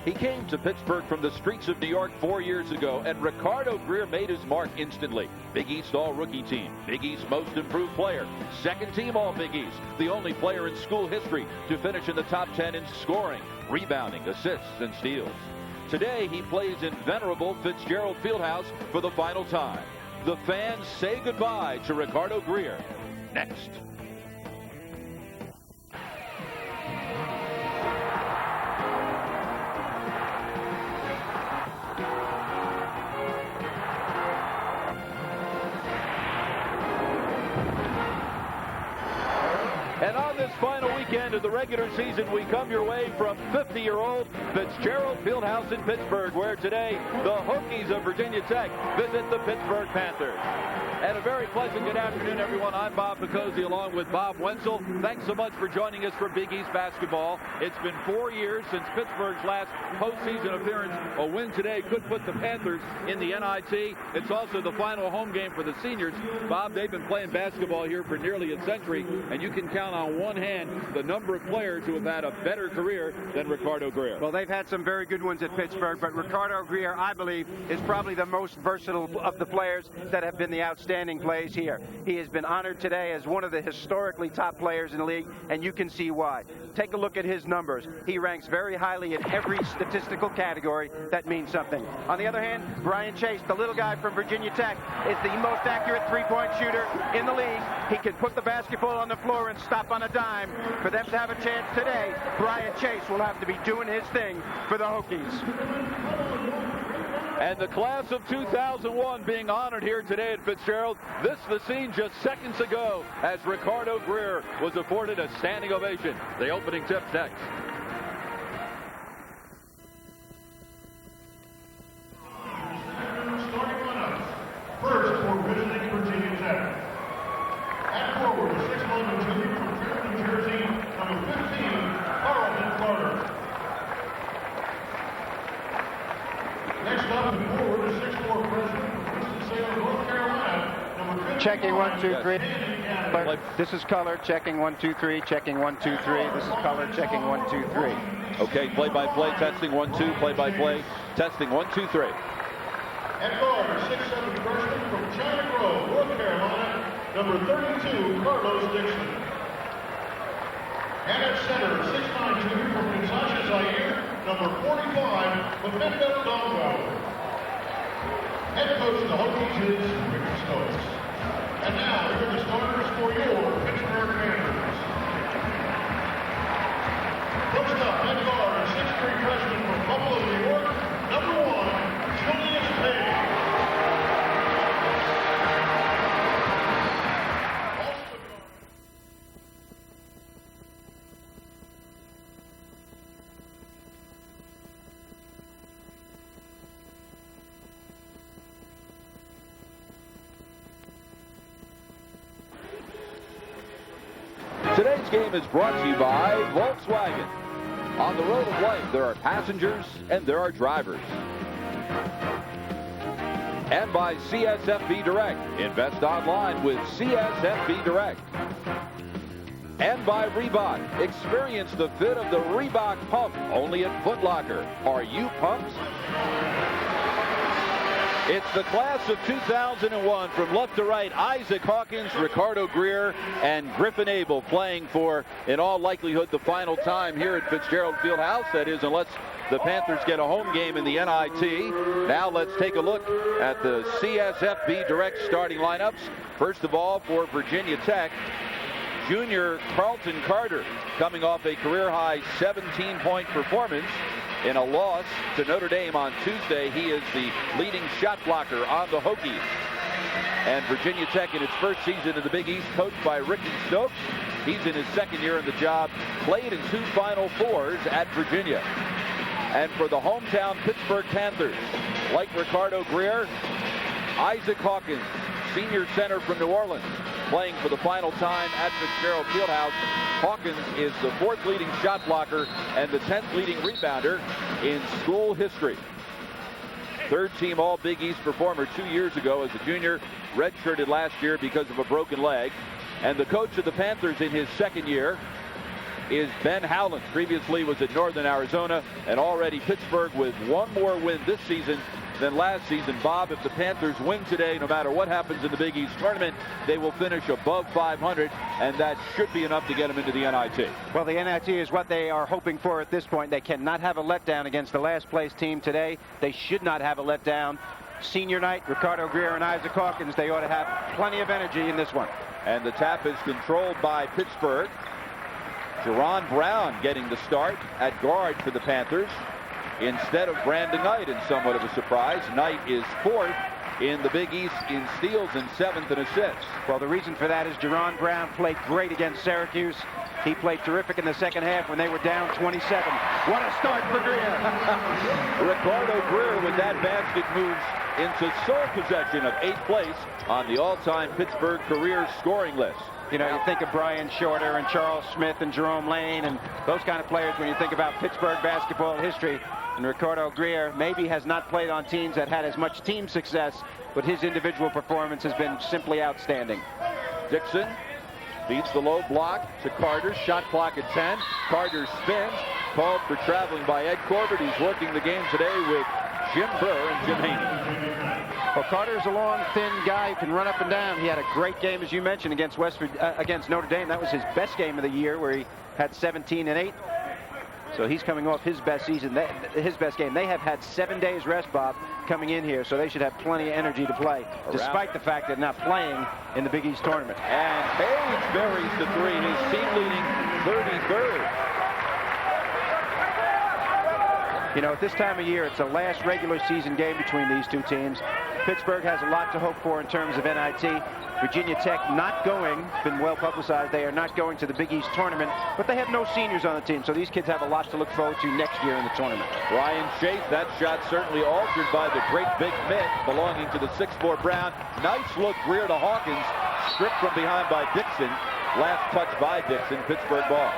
He came to Pittsburgh from the streets of New York 4 years ago, and RICARDO GREER made his mark instantly. Big East All-Rookie Team, Big East Most Improved Player, second team All-Big East, the only player in school history to finish in the top 10 in scoring, rebounding, assists, and steals. Today, he plays in venerable Fitzgerald Fieldhouse for the final time. The fans say goodbye to RICARDO GREER. Next. And on this final weekend of the regular season, we come your way from 50-year-old Fitzgerald Fieldhouse in Pittsburgh, where today the Hokies of Virginia Tech visit the Pittsburgh Panthers. And a very pleasant good afternoon, everyone. I'm Bob Picozzi along with Bob Wenzel. Thanks so much for joining us for Big East basketball. It's been 4 years since Pittsburgh's last postseason appearance. A win today could put the Panthers in the NIT. It's also the final home game for the seniors. Bob, they've been playing basketball here for nearly a century, and you can count on one hand the number of players who have had a better career than RICARDO GREER. Well, they've had some very good ones at Pittsburgh, but RICARDO GREER, I believe, is probably the most versatile of the players that have been the outstanding plays here. He has been honored today as one of the historically top players in the league, and you can see why. Take a look at his numbers. He ranks very highly in every statistical category. That means something. On the other hand, Brian Chase, the little guy from Virginia Tech, is the most accurate three-point shooter in the league. He can put the basketball on the floor and stop on a dime. For them to have a chance today, Brian Chase will have to be doing his thing for the Hokies. And the class of 2001 being honored here today at Fitzgerald. This the scene just seconds ago as RICARDO GREER was afforded a standing ovation. The opening tip next. Starting lineup. First for visiting Virginia Tech. At forward, 6'11" junior from Trenton, New Jersey, number 15, Carlton Carter. Next up and forward, a 6'4" freshman from Winston-Salem, North Carolina, number 15. Checking 1, 2, 3. This is color. Checking 1, 2, 3. Checking 1, 2, 3. This is color. Checking 1, 2, 3. Okay, play-by-play, testing 1, 2. Play-by-play, testing 1, 2, 3. At guard, 6'7" freshman from China Grove, North Carolina, number 32, Carlos Dixon. And at center, 6'9" junior from Kinshasa, Zaire, number 45, Mephisto Dongo. Head coach of the Hokies is Rick Stokes. And now, here are the starters for your Pittsburgh Panthers. First up, at guard, 6'3" freshman from Buffalo, New York, number 1, Julius Page. Today's game is brought to you by Volkswagen. On the road of life, there are passengers and there are drivers. And by CSFB Direct. Invest online with CSFB Direct. And by Reebok. Experience the fit of the Reebok pump only at Foot Locker. Are you pumped? It's the class of 2001 from left to right. Isaac Hawkins, RICARDO GREER, and Griffin Abel playing for, in all likelihood, the final time here at Fitzgerald Fieldhouse. That is, unless the Panthers get a home game in the NIT. Now let's take a look at the CSFB Direct starting lineups. First of all, for Virginia Tech, junior Carlton Carter coming off a career-high 17-point performance in a loss to Notre Dame on Tuesday. He is the leading shot blocker on the Hokies. And Virginia Tech in its first season in the Big East, coached by Ricky Stokes. He's in his second year in the job, played in 2 Final Fours at Virginia. And for the hometown Pittsburgh Panthers, like RICARDO GREER, Isaac Hawkins, senior center from New Orleans, playing for the final time at Fitzgerald Fieldhouse. Hawkins is the 4th leading shot blocker and the 10th leading rebounder in school history. 3rd team All Big East performer 2 years ago as a junior, redshirted last year because of a broken leg. And the coach of the Panthers in his second year, is Ben Howland. Previously was at Northern Arizona, and already Pittsburgh with one more win this season than last season. Bob, if the Panthers win today, no matter what happens in the Big East tournament, they will finish above 500, and that should be enough to get them into the NIT. Well, the NIT is what they are hoping for at this point. They cannot have a letdown against the last place team today. They should not have a letdown. Senior night, RICARDO, GREER, and Isaac Hawkins, they ought to have plenty of energy in this one. And the tap is controlled by Pittsburgh. Jerron Brown getting the start at guard for the Panthers instead of Brandon Knight, in somewhat of a surprise. Knight is 4th in the Big East in steals and 7th in assists. Well, the reason for that is Jerron Brown played great against Syracuse. He played terrific in the second half when they were down 27. What a start for GREER. RICARDO GREER with that basket moves into sole possession of 8th place on the all-time Pittsburgh career scoring list. You know, you think of Brian Shorter and Charles Smith and Jerome Lane and those kind of players when you think about Pittsburgh basketball history. And RICARDO GREER maybe has not played on teams that had as much team success, but his individual performance has been simply outstanding. Dixon beats the low block to Carter. Shot clock at 10. Carter spins. Called for traveling by Ed Corbett. He's working the game today with Jim Burr and Jim Haney. Well, Carter's a long, thin guy who can run up and down. He had a great game, as you mentioned, against Notre Dame. That was his best game of the year, where he had 17 and 8. So he's coming off his best season, his best game. They have had 7 days rest, Bob, coming in here, so they should have plenty of energy to play, despite the fact they're not playing in the Big East tournament. And Page buries the 3, his team-leading 33rd. You know, at this time of year, it's the last regular season game between these two teams. Pittsburgh has a lot to hope for in terms of NIT. Virginia Tech not going, been well publicized, they are not going to the Big East tournament, but they have no seniors on the team, so these kids have a lot to look forward to next year in the tournament. Ryan Chase, that shot certainly altered by the great big mitt belonging to the 6'4" Brown. Nice look, GREER to Hawkins, stripped from behind by Dixon. Last touch by Dixon, Pittsburgh ball.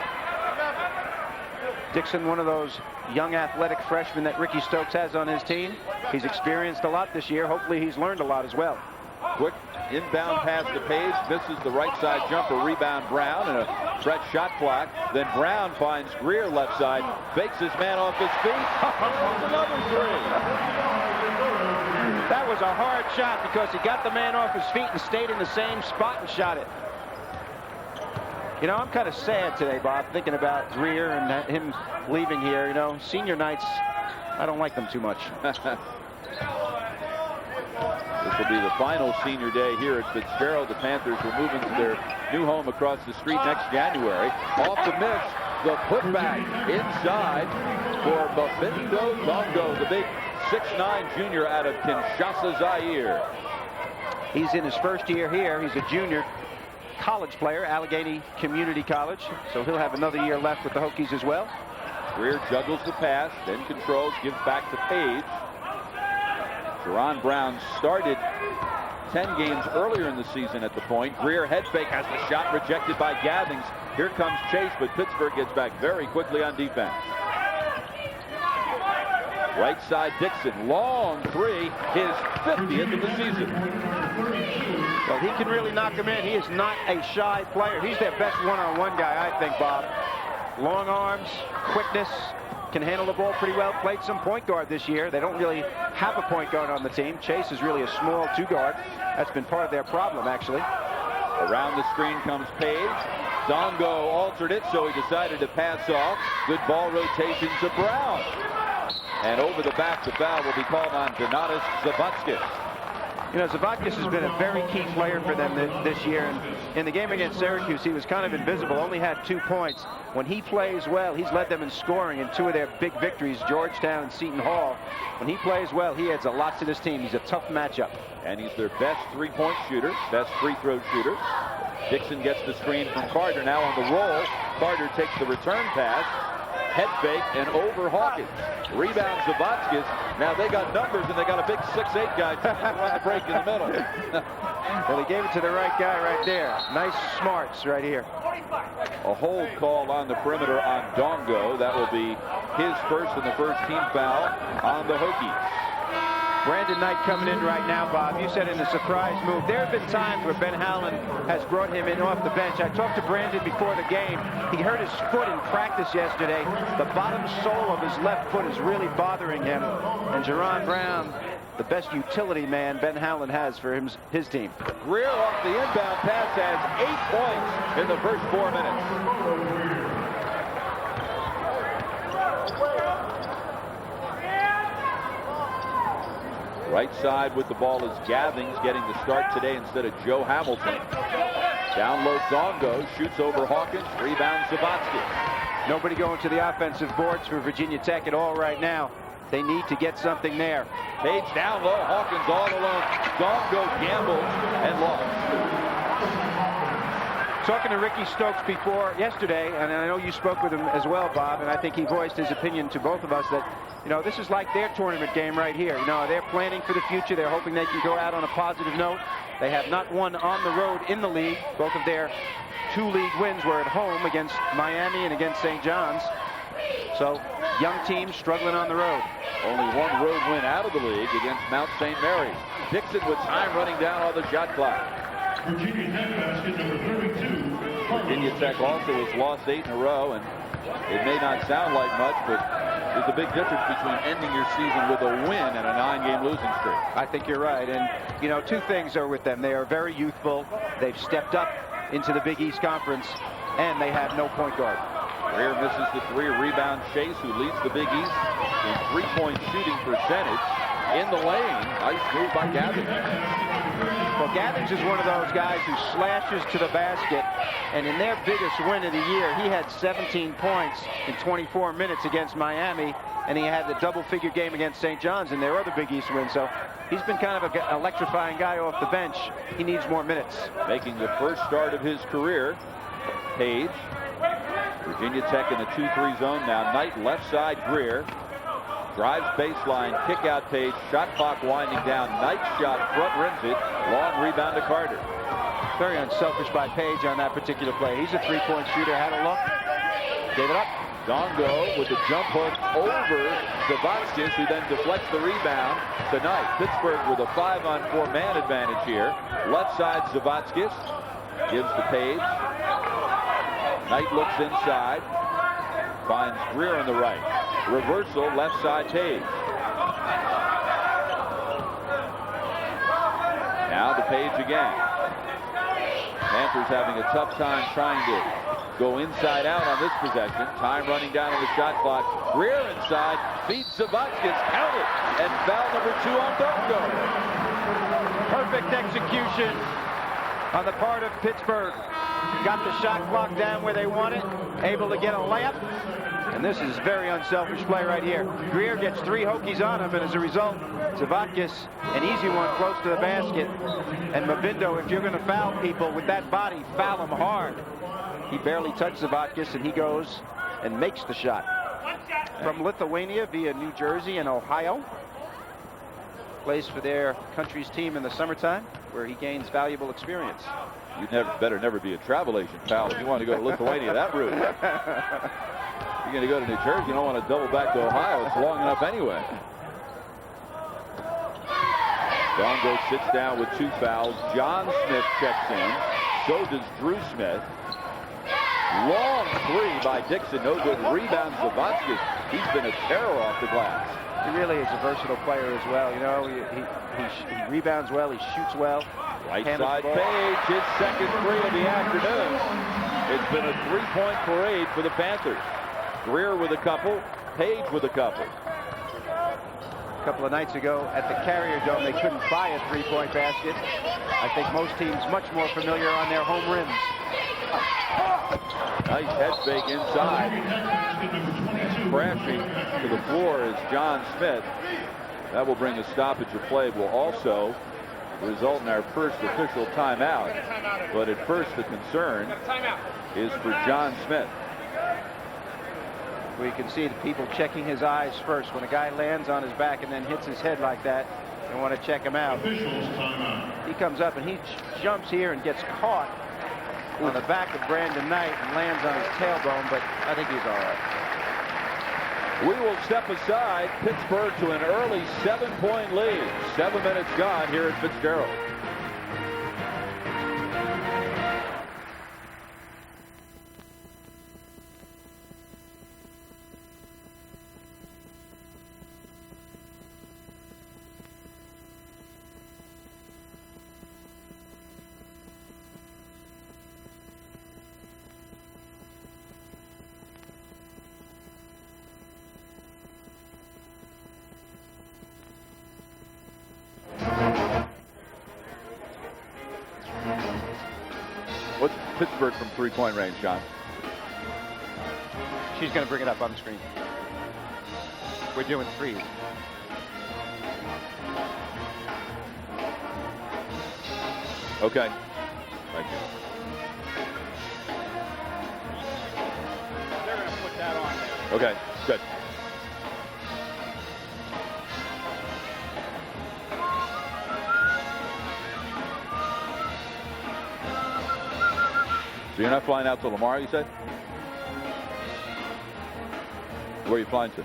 Dixon, one of those young athletic freshmen that Ricky Stokes has on his team. He's experienced a lot this year. Hopefully he's learned a lot as well. Quick inbound pass to Page, misses the right side jumper, rebound Brown, and a fresh shot clock. Then Brown finds GREER left side, fakes his man off his feet, another 3. That was a hard shot because he got the man off his feet and stayed in the same spot and shot it. You know, I'm kind of sad today, Bob, thinking about GREER and him leaving here. You know, senior nights, I don't like them too much. This will be the final senior day here at Fitzgerald. The Panthers will move into their new home across the street next January. Off the miss, the putback inside for Mafindo Dongo, the big 6'9" junior out of Kinshasa, Zaire. He's in his first year here. He's a junior college player, Allegheny Community College, so he'll have another year left with the Hokies as well. GREER juggles the pass, then controls, gives back to Page. Jerron Brown started 10 games earlier in the season at the point. GREER head fake, has the shot rejected by Gathings. Here comes Chase, but Pittsburgh gets back very quickly on defense. Right side Dixon, long 3, his 50th of the season. Well, he can really knock him in. He is not a shy player. He's their best one-on-one guy, I think, Bob. Long arms, quickness, can handle the ball pretty well. Played some point guard this year. They don't really have a point guard on the team. Chase is really a small 2-guard. That's been part of their problem, actually. Around the screen comes Page. Dongo altered it, so he decided to pass off. Good ball rotation to Brown. And over the back, the foul will be called on Donatas Zavatskis. You know, Zavatskis has been a very key player for them this year. And in the game against Syracuse, he was kind of invisible, only had 2 points. When he plays well, he's led them in scoring in 2 of their big victories, Georgetown and Seton Hall. When he plays well, he adds a lot to this team. He's a tough matchup. And he's their best 3-point shooter, best free throw shooter. Dixon gets the screen from Carter. Now on the roll, Carter takes the return pass. Head fake and over Hawkins. Rebound Zavatskis. Now they got numbers and they got a big 6'8" guy on the break in the middle. Well, he gave it to the right guy right there. Nice smarts right here. A hold call on the perimeter on Dongo. That will be his first and the first team foul on the Hokies. Brandon Knight coming in right now, Bob. You said in a surprise move. There have been times where Ben Howland has brought him in off the bench. I talked to Brandon before the game. He hurt his foot in practice yesterday. The bottom sole of his left foot is really bothering him. And Jerron Brown, the best utility man Ben Howland has for his team. Greer off the inbound pass has 8 points in the first 4 minutes. Right side with the ball is Gathings, getting the start today instead of Joe Hamilton. Down low, Zongo shoots over Hawkins, rebounds Zavatsky. Nobody going to the offensive boards for Virginia Tech at all right now. They need to get something there. Page down low, Hawkins all alone. Zongo gambled and lost. Talking to Ricky Stokes yesterday, and I know you spoke with him as well, Bob, and I think he voiced his opinion to both of us that, you know, this is like their tournament game right here. You know, they're planning for the future. They're hoping they can go out on a positive note. They have not won on the road in the league. Both of their 2 league wins were at home against Miami and against St. John's. So, young teams struggling on the road. Only 1 road win out of the league against Mount St. Mary's. Dixon with time running down on the shot clock. Virginia Tech basket number 32. Virginia Tech also has lost 8 in a row, and it may not sound like much, but there's a big difference between ending your season with a win and a 9-game losing streak. I think you're right, and you know, 2 things are with them. They are very youthful. They've stepped up into the Big East Conference, and they have no point guard. Greer misses the 3. Rebound Chase, who leads the Big East in 3-point shooting percentage in the lane. Nice move by Gathings. Well, Gathings is one of those guys who slashes to the basket, and in their biggest win of the year, he had 17 points in 24 minutes against Miami, and he had the double-figure game against St. John's in their other Big East win. So he's been kind of an electrifying guy off the bench. He needs more minutes. Making the first start of his career, Page. Virginia Tech in the 2-3 zone now. Knight left side, Greer. Drives baseline, kick out Page, shot clock winding down. Knight shot, front rims it. Long rebound to Carter. Very unselfish by Page on that particular play. He's a 3-point shooter, had a look, gave it up. Zongo with the jump hook over Zavatsky, who then deflects the rebound to Knight. Pittsburgh with a 5-on-4 man advantage here. Left side, Zavatsky gives to Page. Knight looks inside, finds Greer on the right. Reversal, left side, Page. Now to Page again. Panthers having a tough time trying to go inside out on this possession. Time running down on the shot clock. Greer inside, beats Zavatsky, counted, and foul number 2 on Zongo. Perfect execution on the part of Pittsburgh. Got the shot clock down where they want it, able to get a layup. And this is very unselfish play right here. Greer gets 3 Hokies on him, and as a result, Zavatsky, an easy one close to the basket. And Mavindo, if you're going to foul people with that body, foul them hard. He barely touched Zavatsky, and he goes and makes the shot. From Lithuania via New Jersey and Ohio. Plays for their country's team in the summertime, where he gains valuable experience. You better never be a travel agent, pal, if you want to go to Lithuania that route. You're going to go to New Jersey, you don't want to double back to Ohio. It's long enough anyway. Zongo sits down with 2 fouls. John Smith checks in. So does Drew Smith. Long 3 by Dixon. No good. Rebounds Zavatsky. He's been a terror off the glass. He really is a versatile player as well. You know, he rebounds well. He shoots well. Right side, Page, his second 3 of the afternoon. It's been a 3-point parade for the Panthers. Greer with a couple, Page with a couple. A couple of nights ago at the Carrier Dome, they couldn't buy a 3-point basket. I think most teams much more familiar on their home rims. Nice head fake inside. Crashing to the floor is John Smith. That will bring a stoppage of play. Will also result in our first official timeout. But at first, the concern is for John Smith. We can see the people checking his eyes first. When a guy lands on his back and then hits his head like that, they want to check him out. He comes up and he jumps here and gets caught on the back of Brandon Knight and lands on his tailbone, but I think he's all right. We will step aside. Pittsburgh to an early 7-point lead. 7 minutes gone here at Fitzgerald. What's Pittsburgh from three-point range, John? She's going to bring it up on the screen. We're doing threes. Okay. Thank you. They're going to put that on there. Okay, good. So you're not flying out till tomorrow, you said? Where are you flying to?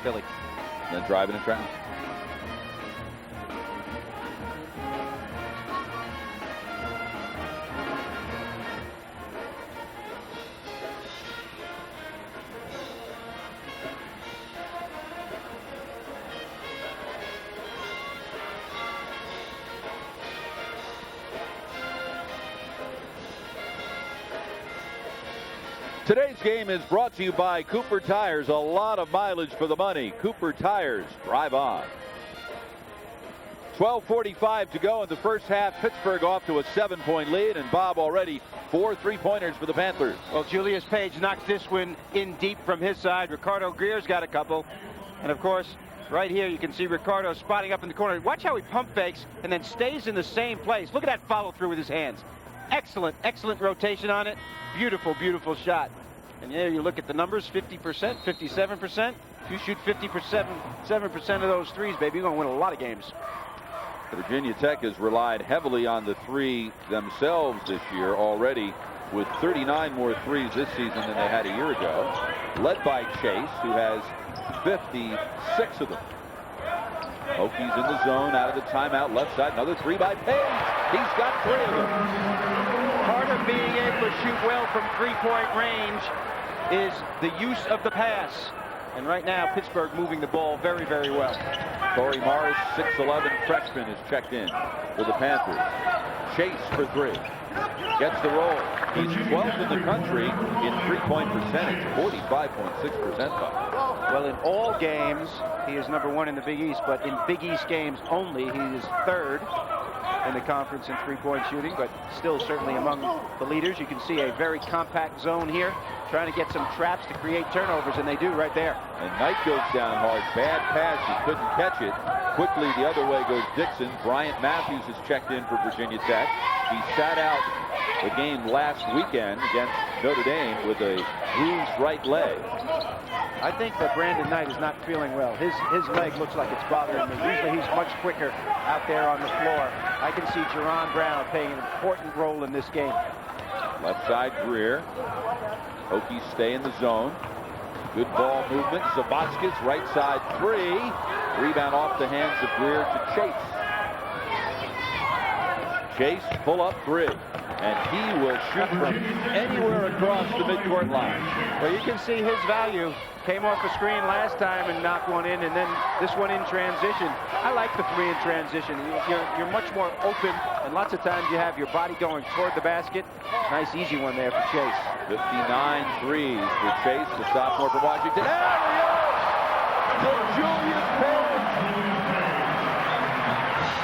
Philly. And then driving to Trenton? Today's game is brought to you by Cooper Tires. A lot of mileage for the money. Cooper Tires. Drive on. 12:45 to go in the first half. Pittsburgh off to a 7-point lead, and Bob already 4 3-pointers for the Panthers. Well, Julius Page knocked this one in deep from his side. Ricardo Greer's got a couple. And of course, right here you can see Ricardo spotting up in the corner. Watch how he pump fakes and then stays in the same place. Look at that follow through with his hands. Excellent, excellent rotation on it. Beautiful, beautiful shot. And there you look at the numbers, 50%, 57%. If you shoot 7% of those threes, baby, you're going to win a lot of games. Virginia Tech has relied heavily on the three themselves this year already, with 39 more threes this season than they had a year ago, led by Chase, who has 56 of them. Hokies in the zone, out of the timeout, left side, another three by Page. He's got 3 of them. Part of being able to shoot well from three-point range is the use of the pass. And right now, Pittsburgh moving the ball very, very well. Corey Morris, 6'11" freshman, is checked in for the Panthers. Chase for 3. Gets the roll. He's 12th in the country in three-point percentage, 45.6%. Well, in all games, he is #1 in the Big East, but in Big East games only, he is 3rd in the conference in three-point shooting, but still certainly among the leaders. You can see a very compact zone here, trying to get some traps to create turnovers, and they do right there. And Knight goes down hard. Bad pass. He couldn't catch it. Quickly the other way goes Dixon. Bryant Matthews is checked in for Virginia Tech. He sat out the game last weekend against Notre Dame with a bruised right leg. I think that Brandon Knight is not feeling well. His leg looks like it's bothering him. Usually he's much quicker out there on the floor. I can see Jerron Brown playing an important role in this game. Left side, Greer. Hokies stay in the zone. Good ball movement. Sabatskis, right side 3. Rebound off the hands of Greer to Chase. Chase, pull up 3. And he will shoot from anywhere across the midcourt line. Well, you can see his value. Came off the screen last time and knocked one in, and then this one in transition. I like the 3 in transition. You're much more open, and lots of times you have your body going toward the basket. Nice, easy one there for Chase. 59 threes for Chase, the sophomore from Washington. To Julius Page.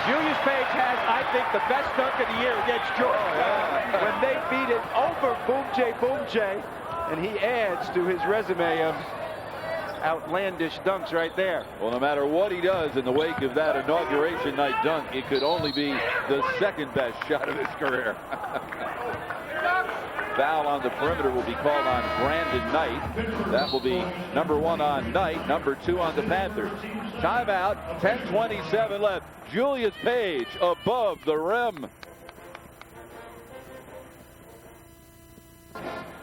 Julius Page has, I think, the best dunk of the year against Georgia. When they beat it over Boom J, and he adds to his resume of outlandish dunks right there. Well, no matter what he does in the wake of that inauguration night dunk, it could only be the second best shot of his career. Foul on the perimeter will be called on Brandon Knight. That will be #1 on Knight, #2 on the Panthers. Timeout, 10:27 left. Julius Page above the rim.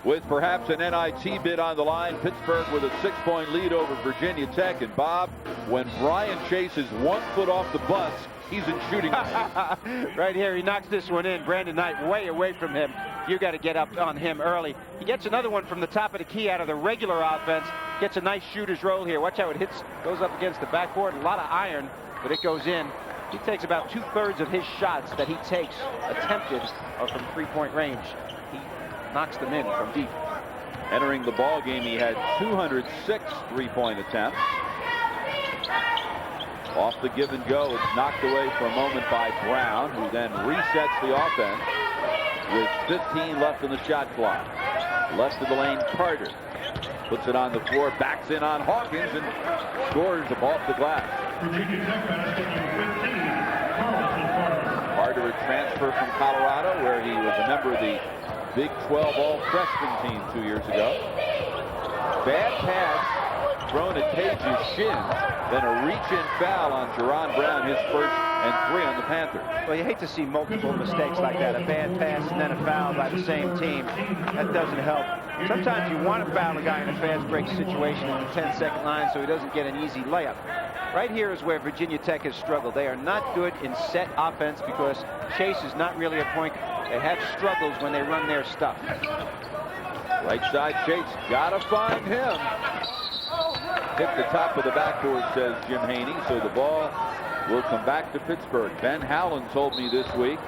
with perhaps an NIT bid on the line. Pittsburgh with a 6-point lead over Virginia Tech. And Bob, when Brian Chase is 1 foot off the bus, he's in shooting. Right here, he knocks this one in. Brandon Knight way away from him. You got to get up on him early. He gets another one from the top of the key out of the regular offense. Gets a nice shooter's roll here. Watch how it hits, goes up against the backboard. A lot of iron, but it goes in. He takes about 2/3 of his shots that he takes attempted are from 3-point range. He knocks them in from deep. Entering the ball game, he had 206 3-point attempts. Off the give and go, it's knocked away for a moment by Brown, who then resets the offense with 15 left in the shot clock. Left of the lane, Carter puts it on the floor, backs in on Hawkins, and scores off the glass. Carter, a transfer from Colorado, where he was a member of the Big 12 All-Freshman team 2 years ago. Bad pass thrown at Cage's shin, then a reach-in foul on Jerron Brown, his first and 3 on the Panthers. Well, you hate to see multiple mistakes like that. A bad pass and then a foul by the same team. That doesn't help. Sometimes you want to foul a guy in a fast break situation in the 10-second line so he doesn't get an easy layup. Right here is where Virginia Tech has struggled. They are not good in set offense because Chase is not really a point. They have struggles when they run their stuff. Right side, Chase. Gotta find him. Hit the top of the backboard, says Jim Haney, so the ball will come back to Pittsburgh. Ben Howland told me this week,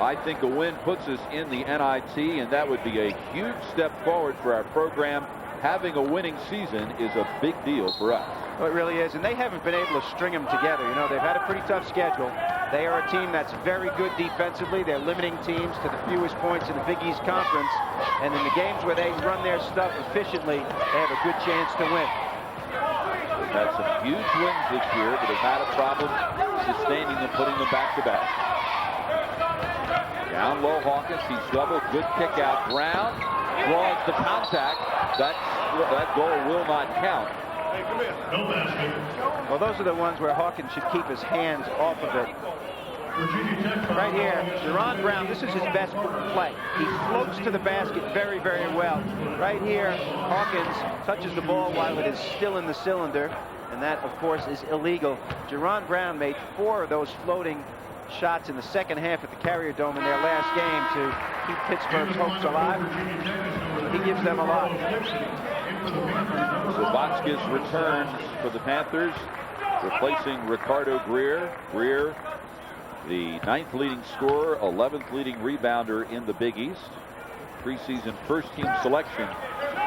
I think a win puts us in the NIT, and that would be a huge step forward for our program. Having a winning season is a big deal for us. Well, it really is, and they haven't been able to string them together. You know, they've had a pretty tough schedule. They are a team that's very good defensively. They're limiting teams to the fewest points in the Big East Conference, and in the games where they run their stuff efficiently, they have a good chance to win. They've had some huge wins this year, but have had a problem sustaining them, putting them back-to-back. Down low, Hawkins. He's doubled. Good kick out. Brown draws the contact. That goal will not count. Well, those are the ones where Hawkins should keep his hands off of it. Right here, Jerron Brown, this is his best play. He floats to the basket very, very well. Right here, Hawkins touches the ball while it is still in the cylinder, and that, of course, is illegal. Jerron Brown made 4 of those floating shots in the second half at the Carrier Dome in their last game to keep Pittsburgh's hopes alive. He gives them a lot. Zabatskis returns for the Panthers, replacing RICARDO GREER. GREER, the 9th leading scorer, 11th leading rebounder in the Big East. Preseason first-team selection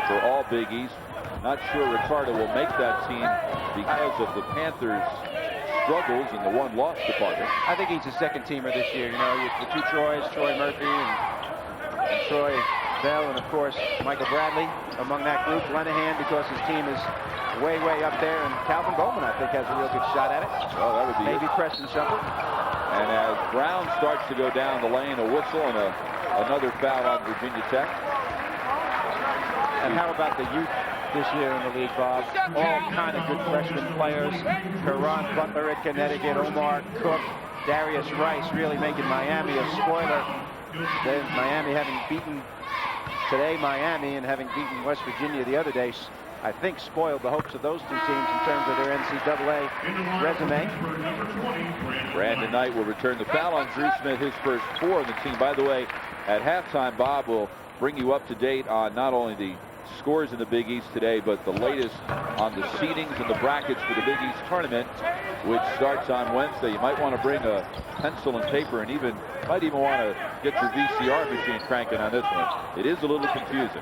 for all Big East. Not sure RICARDO will make that team because of the Panthers' struggles in the one-loss department. I think he's a second-teamer this year. You know, the 2 Troys, Troy Murphy and Troy Bell, and of course Michael Bradley among that group. Lenahan, because his team is way, way up there, and Calvin Bowman, I think, has a real good shot at it. Well, that would be maybe Preston Shumpert. And as Brown starts to go down the lane, a whistle and another foul on Virginia Tech. And how about the youth this year in the league, Bob? All kind of good freshman players. Karan Butler at Connecticut, Omar Cook, Darius Rice really making Miami a spoiler. Then Miami having beaten today Miami and having beaten West Virginia the other day, I think spoiled the hopes of those 2 teams in terms of their NCAA resume. Brandon Knight will return the foul on Drew Smith, his first 4 on the team. By the way, at halftime, Bob will bring you up to date on not only the scores in the Big East today, but the latest on the seedings and the brackets for the Big East tournament, which starts on Wednesday. You might want to bring a pencil and paper, and might even want to get your VCR machine cranking on this one. It is a little confusing.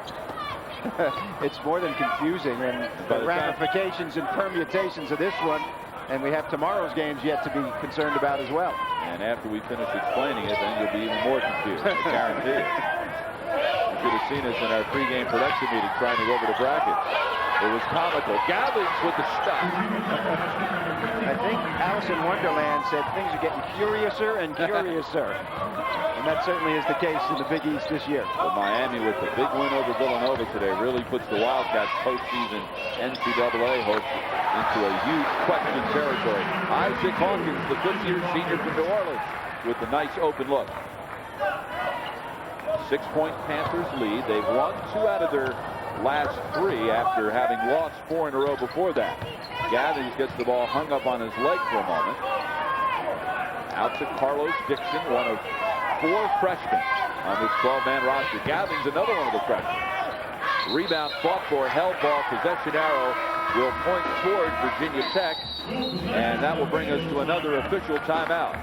It's more than confusing, and the ramifications and permutations of this one, and we have tomorrow's games yet to be concerned about as well. And after we finish explaining it, then you'll be even more confused, I guarantee it. You should have seen us in our pregame production meeting trying to go over the bracket. It was comical. Gathers with the stop. I think Alice in Wonderland said things are getting curiouser and curiouser. And that certainly is the case in the Big East this year. Well, Miami, with the big win over Villanova today, really puts the Wildcats' postseason NCAA hopes into a huge question territory. Isaac Hawkins, the 5th-year senior from New Orleans, with the nice open look. 6-point Panthers lead. They've won 2 out of their last 3 after having lost 4 in a row before that. Gathings gets the ball hung up on his leg for a moment. Out to Carlos Dixon, one of 4 freshmen on this 12-man roster. Gathings, another one of the freshmen. Rebound fought for, held ball, possession arrow will point toward Virginia Tech, and that will bring us to another official timeout.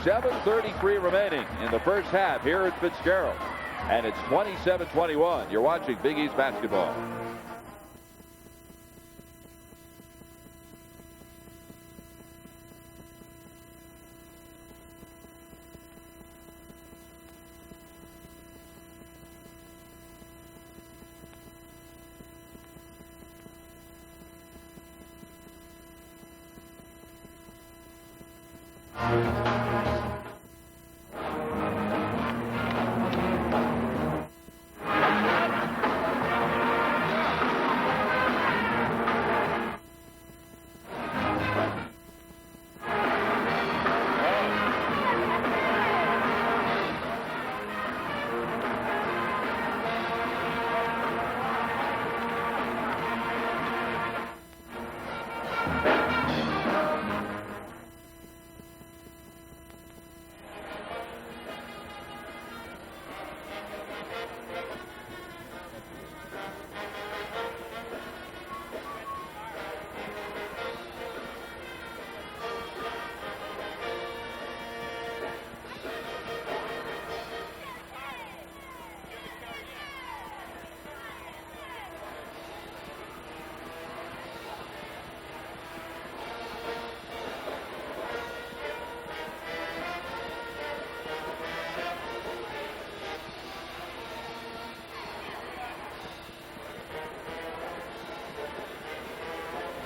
7:33 remaining in the first half here at Fitzgerald, and it's 27-21. You're watching Big East basketball.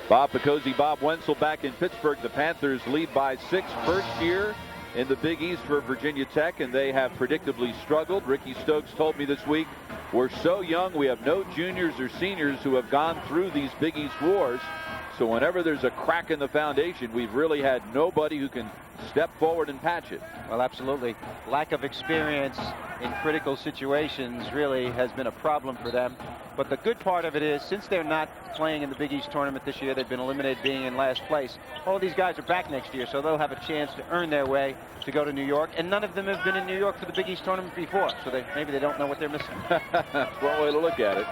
Bob Picozzi, Bob Wenzel back in Pittsburgh. The Panthers lead by 6. First year in the Big East for Virginia Tech, and they have predictably struggled. Ricky Stokes told me this week, we're so young, we have no juniors or seniors who have gone through these Big East wars. So whenever there's a crack in the foundation, we've really had nobody who can step forward and patch it. Well, absolutely. Lack of experience in critical situations really has been a problem for them. But the good part of it is, since they're not playing in the Big East tournament this year, they've been eliminated being in last place. All these guys are back next year, so they'll have a chance to earn their way to go to New York. And none of them have been in New York for the Big East tournament before, so maybe they don't know what they're missing. That's one way to look at it.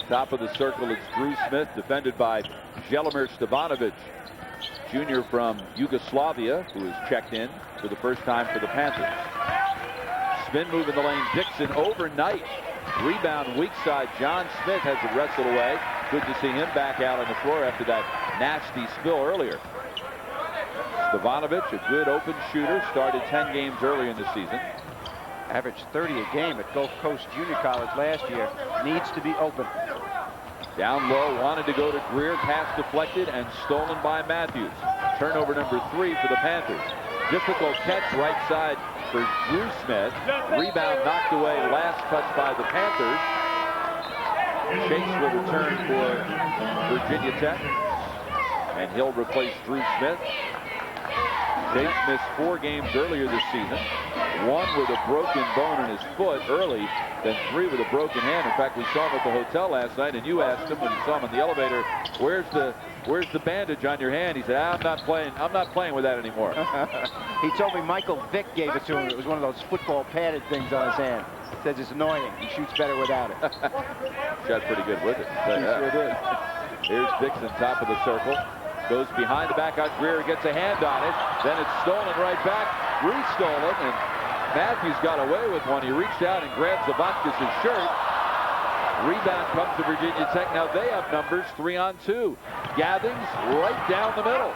Top of the circle, it's Drew Smith, defended by Jelomir Stevanovic, junior from Yugoslavia, who has checked in for the first time for the Panthers. Spin move in the lane, Dixon overnight. Rebound weak side, John Smith has it wrestled away. Good to see him back out on the floor after that nasty spill earlier. Stevanovic, a good open shooter, started 10 games earlier in the season. Averaged 30 a game at Gulf Coast Junior College last year. Needs to be open. Down low, wanted to go to GREER, pass deflected and stolen by Matthews. Turnover number 3 for the Panthers. Difficult catch right side for Drew Smith. Rebound knocked away, last touch by the Panthers. Chase will return for Virginia Tech, and he'll replace Drew Smith. Chase missed 4 games earlier this season. 1 with a broken bone in his foot early, then 3 with a broken hand. In fact, we saw him at the hotel last night, and you asked him when you saw him in the elevator, where's the bandage on your hand? He said, I'm not playing with that anymore. He told me Michael Vick gave it to him. It was one of those football padded things on his hand. Says it's annoying. He shoots better without it. Shot pretty good with it. He sure did. Here's Dixon, top of the circle. Goes behind the back on GREER, gets a hand on it. Then it's stolen right back. Restolen, and Matthews got away with one. He reached out and grabbed Zavatkas' shirt. Rebound comes to Virginia Tech. Now they have numbers 3-on-2. Gathings right down the middle.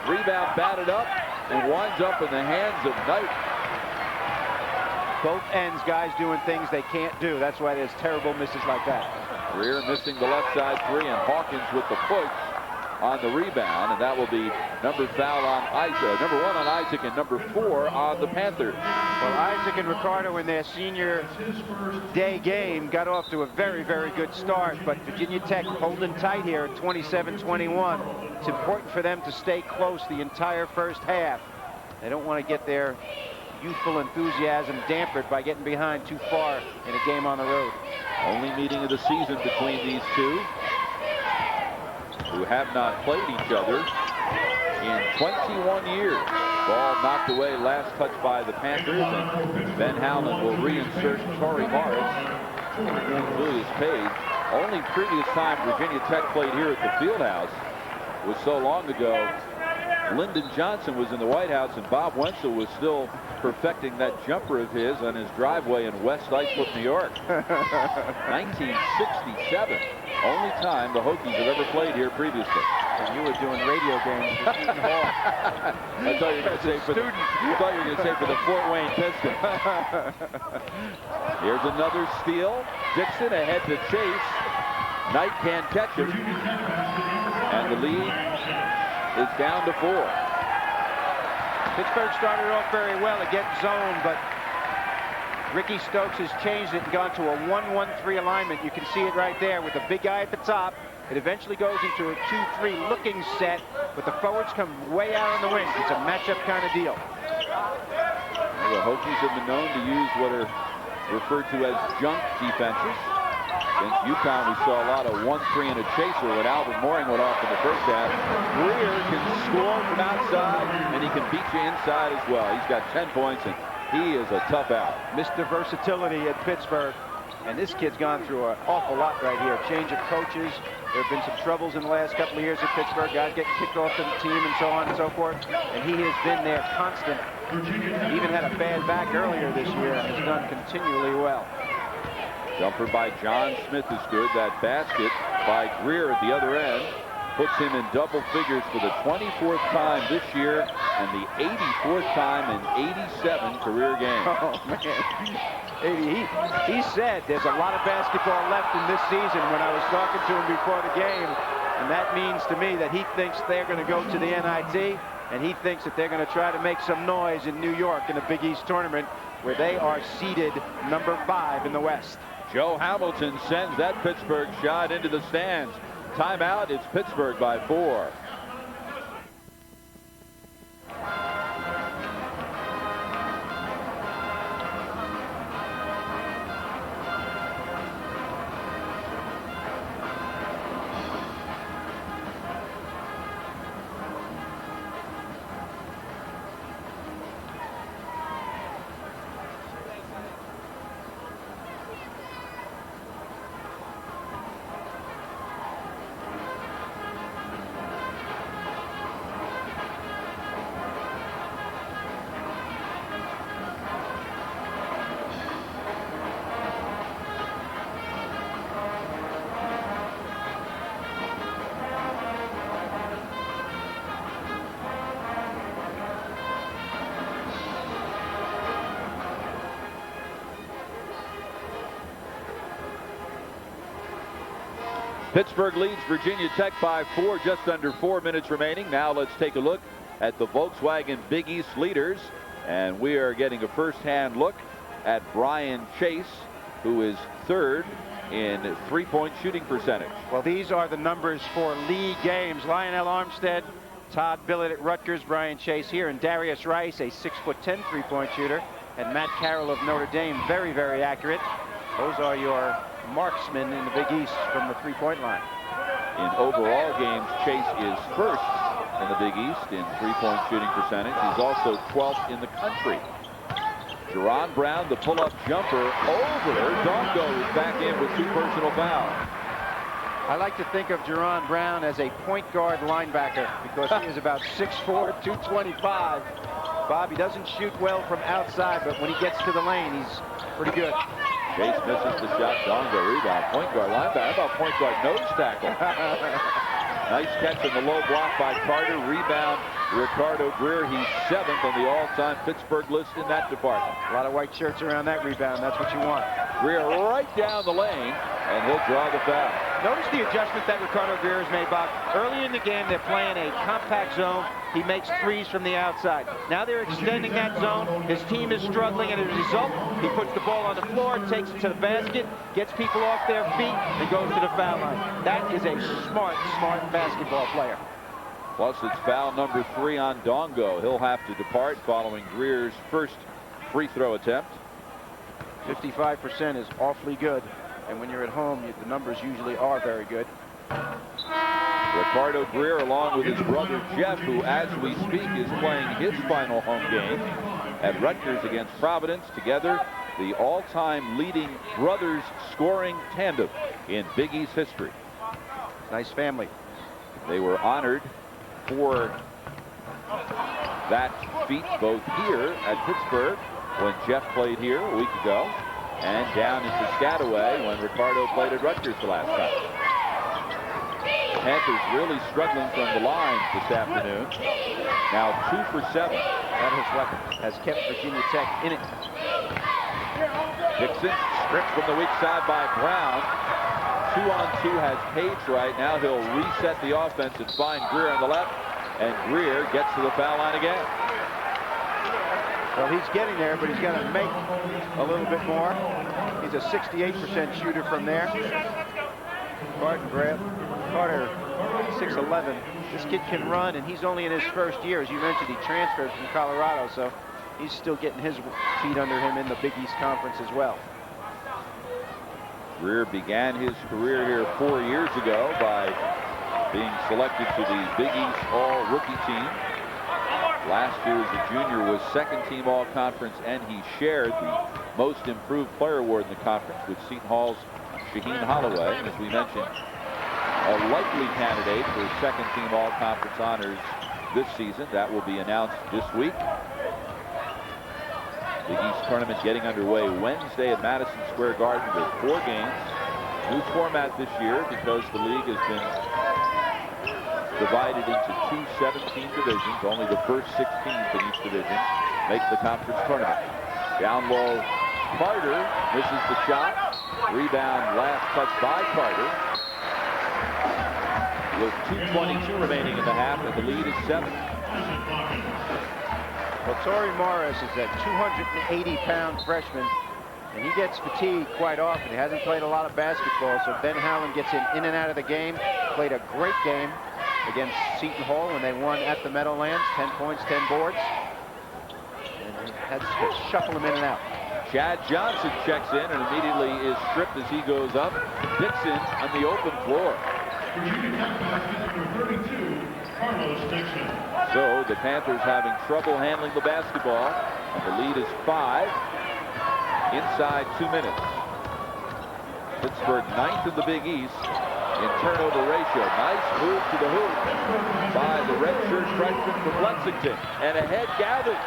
Rebound batted up and winds up in the hands of Knight. Both ends, guys doing things they can't do. That's why there's terrible misses like that. GREER missing the left side 3, and Hawkins with the push on the rebound, and that will be number 1 on Isaac and number 4 on the Panthers. Well, Isaac and Ricardo in their senior day game got off to a very, very good start, but Virginia Tech holding tight here at 27-21. It's important for them to stay close the entire first half. They don't want to get their youthful enthusiasm dampered by getting behind too far in a game on the road. Only meeting of the season between these two, who have not played each other in 21 years. Ball knocked away, last touch by the Panthers, and Ben Howland will reinsert Torrey Morris and Julius Page. Only previous time Virginia Tech played here at the Fieldhouse was so long ago. Lyndon Johnson was in the White House, and Bob Wenzel was still perfecting that jumper of his on his driveway in West Islip, New York. 1967. Only time the Hokies have ever played here previously. And you were doing radio games with Eaton Hall. I thought you were going to say for the, for the Fort Wayne Pistons. Here's another steal. Dixon ahead to Chase. Knight can't catch him. And the lead is down to 4. Pittsburgh started off very well against zone, but Ricky Stokes has changed it and gone to a 1-1-3 alignment. You can see it right there with the big guy at the top. It eventually goes into a 2-3 looking set, but the forwards come way out on the wings. It's a matchup kind of deal. The Hokies have been known to use what are referred to as junk defenses. Against UConn, we saw a lot of 1-3 and a chaser when Alvin Mooring went off in the first half. GREER can score from outside, and he can beat you inside as well. He's got 10 points, and he is a tough out. Mr. Versatility at Pittsburgh. And this kid's gone through an awful lot right here. Change of coaches. There have been some troubles in the last couple of years at Pittsburgh. Guys getting kicked off the team and so on and so forth. And he has been there constant. He even had a bad back earlier this year and has done continually well. Jumper by John Smith is good. That basket by GREER at the other end puts him in double figures for the 24th time this year and the 84th time in 87 career games. Oh, man. He said there's a lot of basketball left in this season when I was talking to him before the game. And that means to me that he thinks they're going to go to the NIT, and he thinks that they're going to try to make some noise in New York in the Big East tournament, where they are seeded number 5 in the West. Joe Hamilton sends that Pittsburgh shot into the stands. Timeout, it's Pittsburgh by 4. Pittsburgh leads Virginia Tech by 4, just under 4 minutes remaining. Now let's take a look at the Volkswagen Big East leaders. And we are getting a first-hand look at Brian Chase, who is 3rd in three-point shooting percentage. Well, these are the numbers for league games. Lionel Armstead, Todd Billett at Rutgers, Brian Chase here, and Darius Rice, a 6'10" three-point shooter, and Matt Carroll of Notre Dame, very, very accurate. Those are your marksmen in the Big East from the three-point line. In overall games, Chase is 1st in the Big East in three-point shooting percentage. He's also 12th in the country. Jerron Brown, the pull-up jumper over. Dongo is back in with 2 personal fouls. I like to think of Jerron Brown as a point guard linebacker because he is about 6'4", 225. Bob, he doesn't shoot well from outside, but when he gets to the lane, he's pretty good. Chase misses the shot. Dongo rebound. Point guard linebacker. How about point guard nose tackle? Nice catch on the low block by Carter. Rebound, Ricardo GREER. He's 7th on the all-time Pittsburgh list in that department. A lot of white shirts around that rebound. That's what you want. GREER right down the lane, and he'll draw the foul. Notice the adjustment that Ricardo GREER has made, Bob. Early in the game, they're playing a compact zone. He makes threes from the outside. Now they're extending that zone. His team is struggling, and as a result, he puts the ball on the floor, takes it to the basket, gets people off their feet, and goes to the foul line. That is a smart basketball player. Plus, it's foul number 3 on Dongo. He'll have to depart following GREER's first free throw attempt. 55% is awfully good. And when you're at home, the numbers usually are very good. RICARDO GREER, along with his brother Jeff, who as we speak is playing his final home game at Rutgers against Providence. Together, the all-time leading brothers scoring tandem in Big East history. Nice family. They were honored for that feat both here at Pittsburgh when Jeff played here a week ago, and down in Piscataway when RICARDO played at Rutgers the last time. Panthers really struggling from the line this afternoon. Now 2 for 7. That is what has kept Virginia Tech in it. Dixon stripped from the weak side by Brown. 2-on-2 has Page right now. He'll reset the offense and find GREER on the left, and GREER gets to the foul line again. Well, he's getting there, but he's got to make a little bit more. He's a 68% shooter from there. Carter, 6'11". This kid can run, and he's only in his first year. As you mentioned, he transferred from Colorado, so he's still getting his feet under him in the Big East Conference as well. GREER began his career here 4 years ago by being selected to the Big East All-Rookie team. Last year as a junior was second-team All-Conference, and he shared the Most Improved Player Award in the conference with Seton Hall's Shaheen Holloway. As we mentioned, a likely candidate for second-team All-Conference honors this season. That will be announced this week. Big East tournament getting underway Wednesday at Madison Square Garden with 4 games. New format this year because the league has been divided into 2 17 divisions. Only the first 6 teams in each division make the conference tournament. Down low, Carter misses the shot. Rebound last touch by Carter. With 2:22 remaining in the half, and the lead is 7. Well, Torrey Morris is a 280-pound freshman, and he gets fatigued quite often. He hasn't played a lot of basketball, so Ben Howland gets him in and out of the game. Played a great game against Seton Hall when they won at the Meadowlands, 10 points, 10 boards. And he had to shuffle him in and out. Chad Johnson checks in and immediately is stripped as he goes up. Dixon on the open floor. So the Panthers having trouble handling the basketball, and the lead is 5 inside 2 minutes. Pittsburgh 9th in the Big East in turnover ratio. Nice move to the hoop by the redshirt freshman from Lexington, and a head gathered.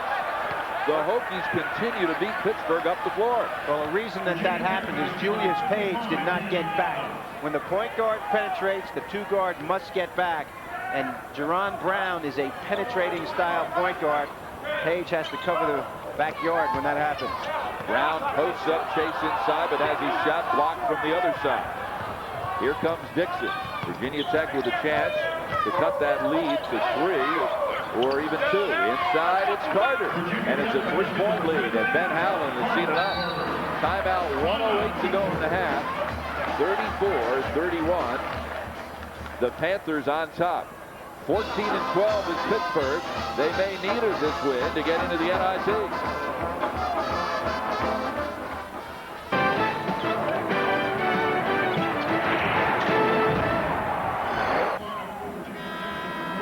The Hokies continue to beat Pittsburgh up the floor. Well, the reason that happened is Julius Page did not get back. When the point guard penetrates, the 2 guard must get back. And Jerron Brown is a penetrating style point guard. Page has to cover the backyard when that happens. Brown posts up, chase inside, but has his shot blocked from the other side. Here comes Dixon. Virginia Tech with a chance to cut that lead to 3 or even 2. Inside, it's Carter, and it's a 3-point lead, and Ben Howland has seen it up. Timeout, 1:08 to go in the half. 34-31. The Panthers on top. 14-12 is Pittsburgh. They may need this win to get into the NIT.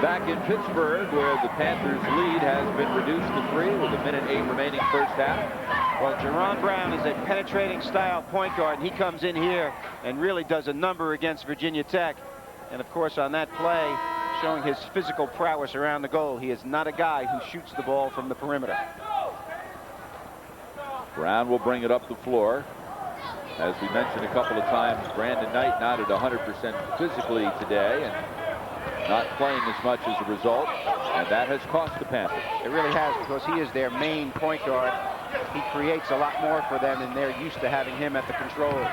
Back in Pittsburgh, where the Panthers' lead has been reduced to 3 with 1:08 remaining first half. Well, Jerron Brown is a penetrating style point guard, and he comes in here and really does a number against Virginia Tech. And of course, on that play, showing his physical prowess around the goal. He is not a guy who shoots the ball from the perimeter. Brown will bring it up the floor. As we mentioned a couple of times, Brandon Knight not at 100% physically today, and not playing as much as a result, and that has cost the Panthers. It really has, because he is their main point guard. He creates a lot more for them, and they're used to having him at the controls.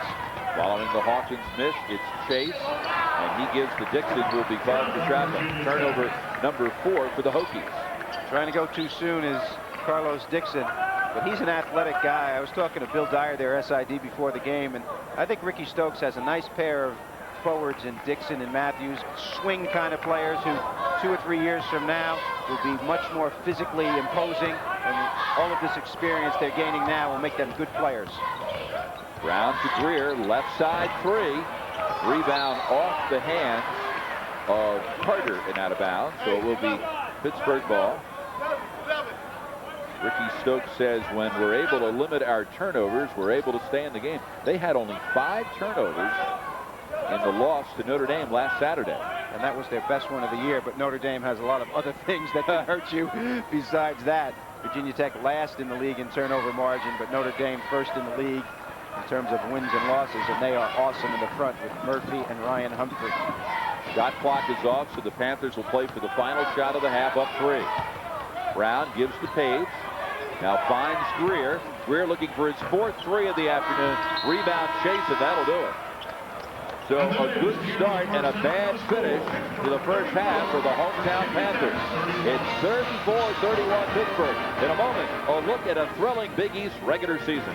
Following the Hawkins miss, it's Chase, and he gives to Dixon, who will be called for travel. Turnover number 4 for the Hokies. Trying to go too soon is Carlos Dixon, but he's an athletic guy. I was talking to Bill Dyer, their SID, before the game, and I think Ricky Stokes has a nice pair of forwards in Dixon and Matthews, swing kind of players who 2 or 3 years from now will be much more physically imposing and all of this experience they're gaining now will make them good players. Brown to Greer, left side three. Rebound off the hands of Carter and out of bounds, so it will be Pittsburgh ball. Ricky Stokes says when we're able to limit our turnovers, we're able to stay in the game. They had only 5 turnovers in the loss to Notre Dame last Saturday. And that was their best one of the year, but Notre Dame has a lot of other things that can hurt you besides that. Virginia Tech last in the league in turnover margin, but Notre Dame first in the league in terms of wins and losses, and they are awesome in the front with Murphy and Ryan Humphrey. Shot clock is off, so the Panthers will play for the final shot of the half, up 3. Brown gives to Page. Now finds Greer. Greer looking for his 4th 3 of the afternoon. Rebound chase, and that'll do it. So a good start and a bad finish to the first half for the hometown Panthers. It's 34-31 Pittsburgh. In a moment, a look at a thrilling Big East regular season.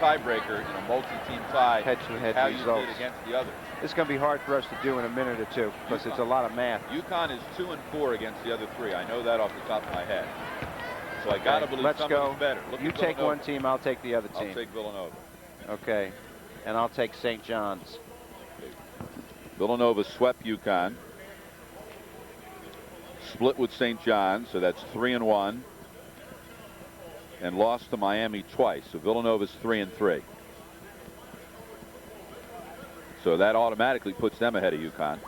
Tiebreaker in a multi-team tie. Head-to-head how results. You did against the others. It's going to be hard for us to do in a minute or two because it's a lot of math. UConn is 2-4 against the other 3. I know that off the top of my head. So I got to believe somebody's better. Look, you take one team, I'll take the other team. I'll take Villanova. Okay. And I'll take St. John's. Villanova swept UConn. Split with St. John's, so that's 3-1. And lost to Miami twice. So Villanova's 3-3. So that automatically puts them ahead of UConn.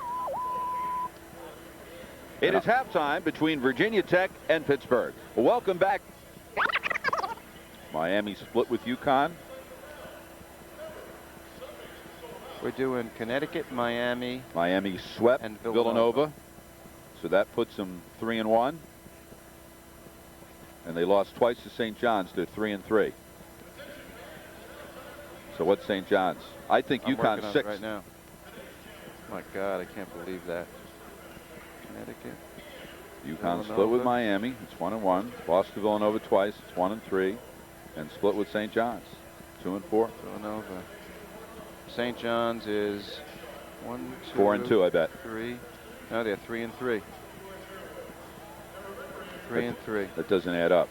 It is halftime between Virginia Tech and Pittsburgh. Welcome back. Miami split with UConn. We're doing Connecticut, Miami. Miami swept and Villanova. So that puts them 3-1. And they lost twice to St. John's. They're 3-3. So what's St. John's? I think UConn's 6 right now. My God, I can't believe that. Connecticut. UConn split with Miami. It's 1-1. Lost to Villanova twice. It's 1-3. And split with St. John's. 2-4. Villanova. St. John's is 1, 2, 4-2, I bet. 3. No, they're 3-3. 3-3. That doesn't add up.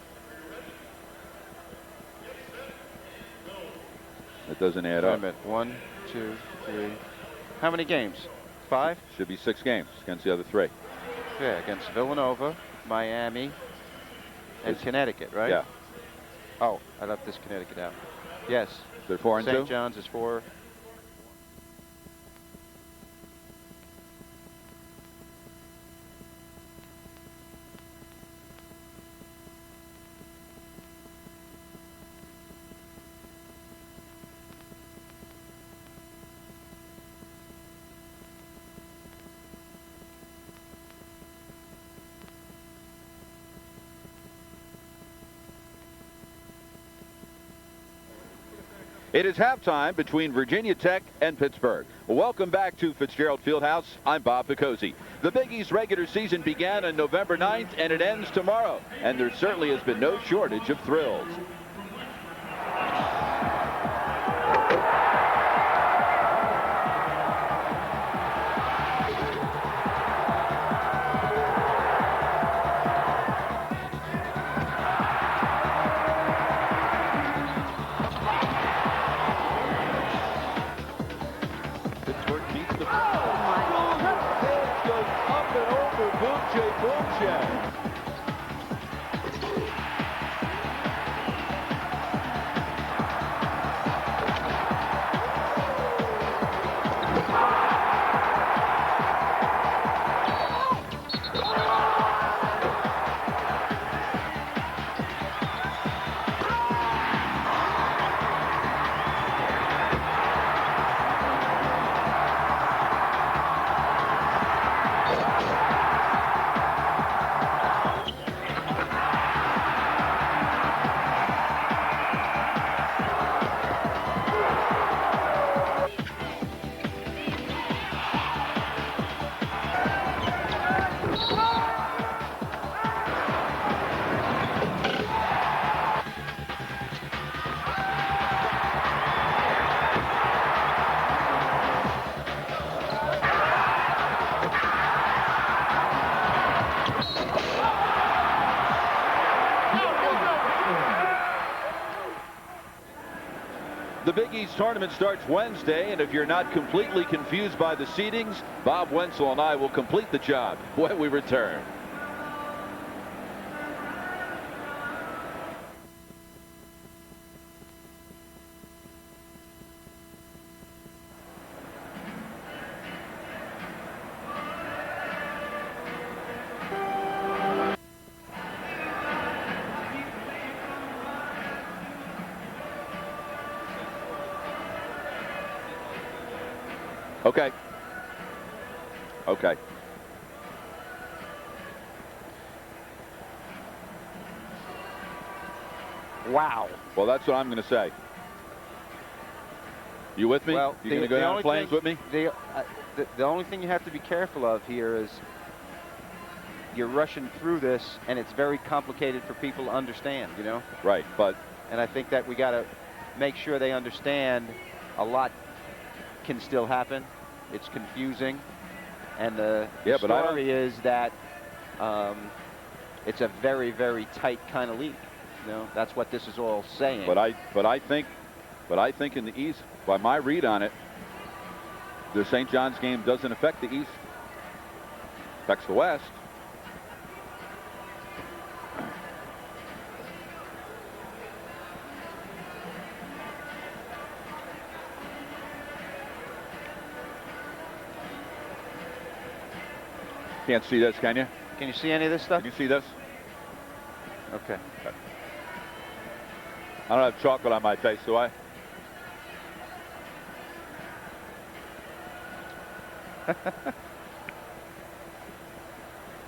That doesn't add up. 1, 2, 3. How many games? 5? Should be 6 games against the other 3. Yeah, against Villanova, Miami, and Connecticut, right? Yeah. Oh, I left this Connecticut out. Yes. They're 4-2. St. John's is 4. It is halftime between Virginia Tech and Pittsburgh. Welcome back to Fitzgerald Fieldhouse. I'm Bob Picozzi. The Big East regular season began on November 9th, and it ends tomorrow. And there certainly has been no shortage of thrills. The Big East tournament starts Wednesday, and if you're not completely confused by the seedings, Bob Wenzel and I will complete the job when we return. Okay. Okay. Wow. Well, that's what I'm going to say. You with me? Well, you going to go down in flames with me? The only thing you have to be careful of here is you're rushing through this, and it's very complicated for people to understand, you know? Right, but... And I think that we got to make sure they understand a lot can still happen. It's confusing, and the story is that it's a very, very tight kind of league. You know, that's what this is all saying. But I think in the East, by my read on it, the St. John's game doesn't affect the East. Affects the West. Can't see this, can you? Can you see any of this stuff? Can you see this? Okay. I don't have chocolate on my face, do I? Attention,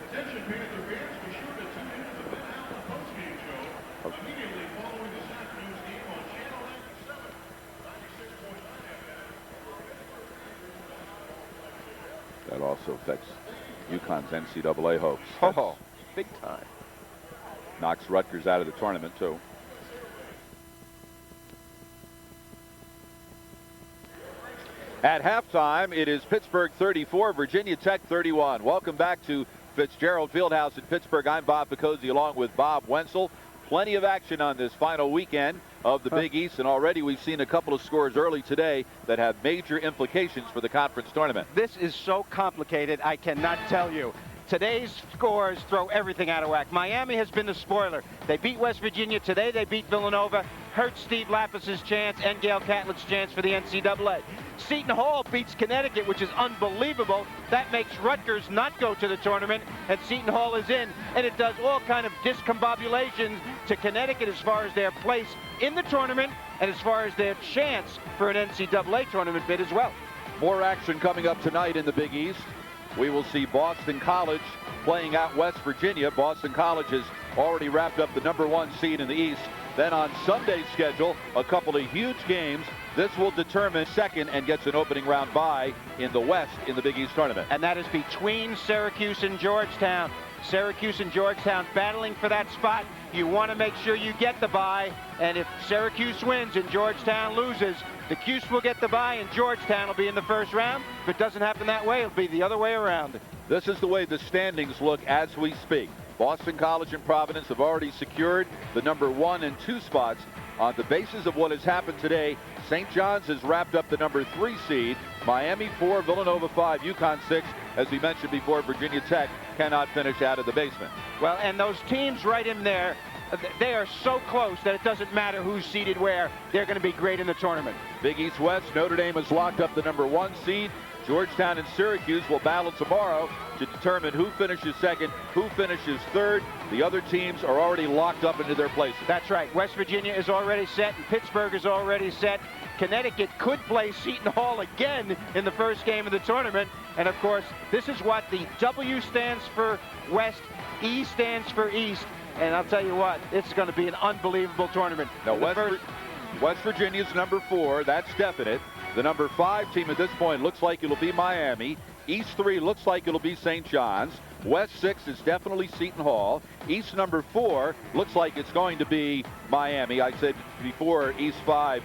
Panther fans, be sure to tune into the Ben Allen postgame show immediately following this afternoon's game on Channel 97, 96.9 FM. That also affects UConn's NCAA hopes. Oh, big time. Knocks Rutgers out of the tournament, too. At halftime, it is Pittsburgh 34, Virginia Tech 31. Welcome back to Fitzgerald Fieldhouse in Pittsburgh. I'm Bob Picozzi along with Bob Wenzel. Plenty of action on this final weekend of the Big East, and already we've seen a couple of scores early today that have major implications for the conference tournament. This is so complicated, I cannot tell you. Today's scores throw everything out of whack. Miami has been the spoiler. They beat West Virginia. Today they beat Villanova. Hurt Steve Lappis's chance and Gail Catlett's chance for the NCAA. Seton Hall beats Connecticut, which is unbelievable. That makes Rutgers not go to the tournament, and Seton Hall is in. And it does all kind of discombobulations to Connecticut as far as their place in the tournament and as far as their chance for an NCAA tournament bid as well. More action coming up tonight in the Big East. We will see Boston College playing out West Virginia. Boston College has already wrapped up the #1 seed in the East. Then on Sunday's schedule, a couple of huge games. This will determine second and gets an opening round bye in the West in the Big East tournament. And that is between Syracuse and Georgetown. Syracuse and Georgetown battling for that spot. You want to make sure you get the bye. And if Syracuse wins and Georgetown loses, the Cuse will get the bye and Georgetown will be in the first round. If it doesn't happen that way, it'll be the other way around. This is the way the standings look as we speak. Boston College and Providence have already secured the #1 and 2 spots. On the basis of what has happened today, St. John's has wrapped up the #3 seed. Miami 4, Villanova 5, UConn 6. As we mentioned before, Virginia Tech cannot finish out of the basement. Well, and those teams right in there, they are so close that it doesn't matter who's seeded where. They're going to be great in the tournament. Big East West, Notre Dame has locked up the #1 seed. Georgetown and Syracuse will battle tomorrow to determine who finishes second, who finishes third. The other teams are already locked up into their places. That's right. West Virginia is already set, and Pittsburgh is already set. Connecticut could play Seton Hall again in the first game of the tournament. And, of course, this is what the W stands for West, E stands for East. And I'll tell you what, it's going to be an unbelievable tournament. Now, West Virginia's #4, that's definite. The #5 team at this point looks like it'll be Miami. East 3 looks like it'll be St. John's. West 6 is definitely Seton Hall. East #4 looks like it's going to be Miami. I said before East 5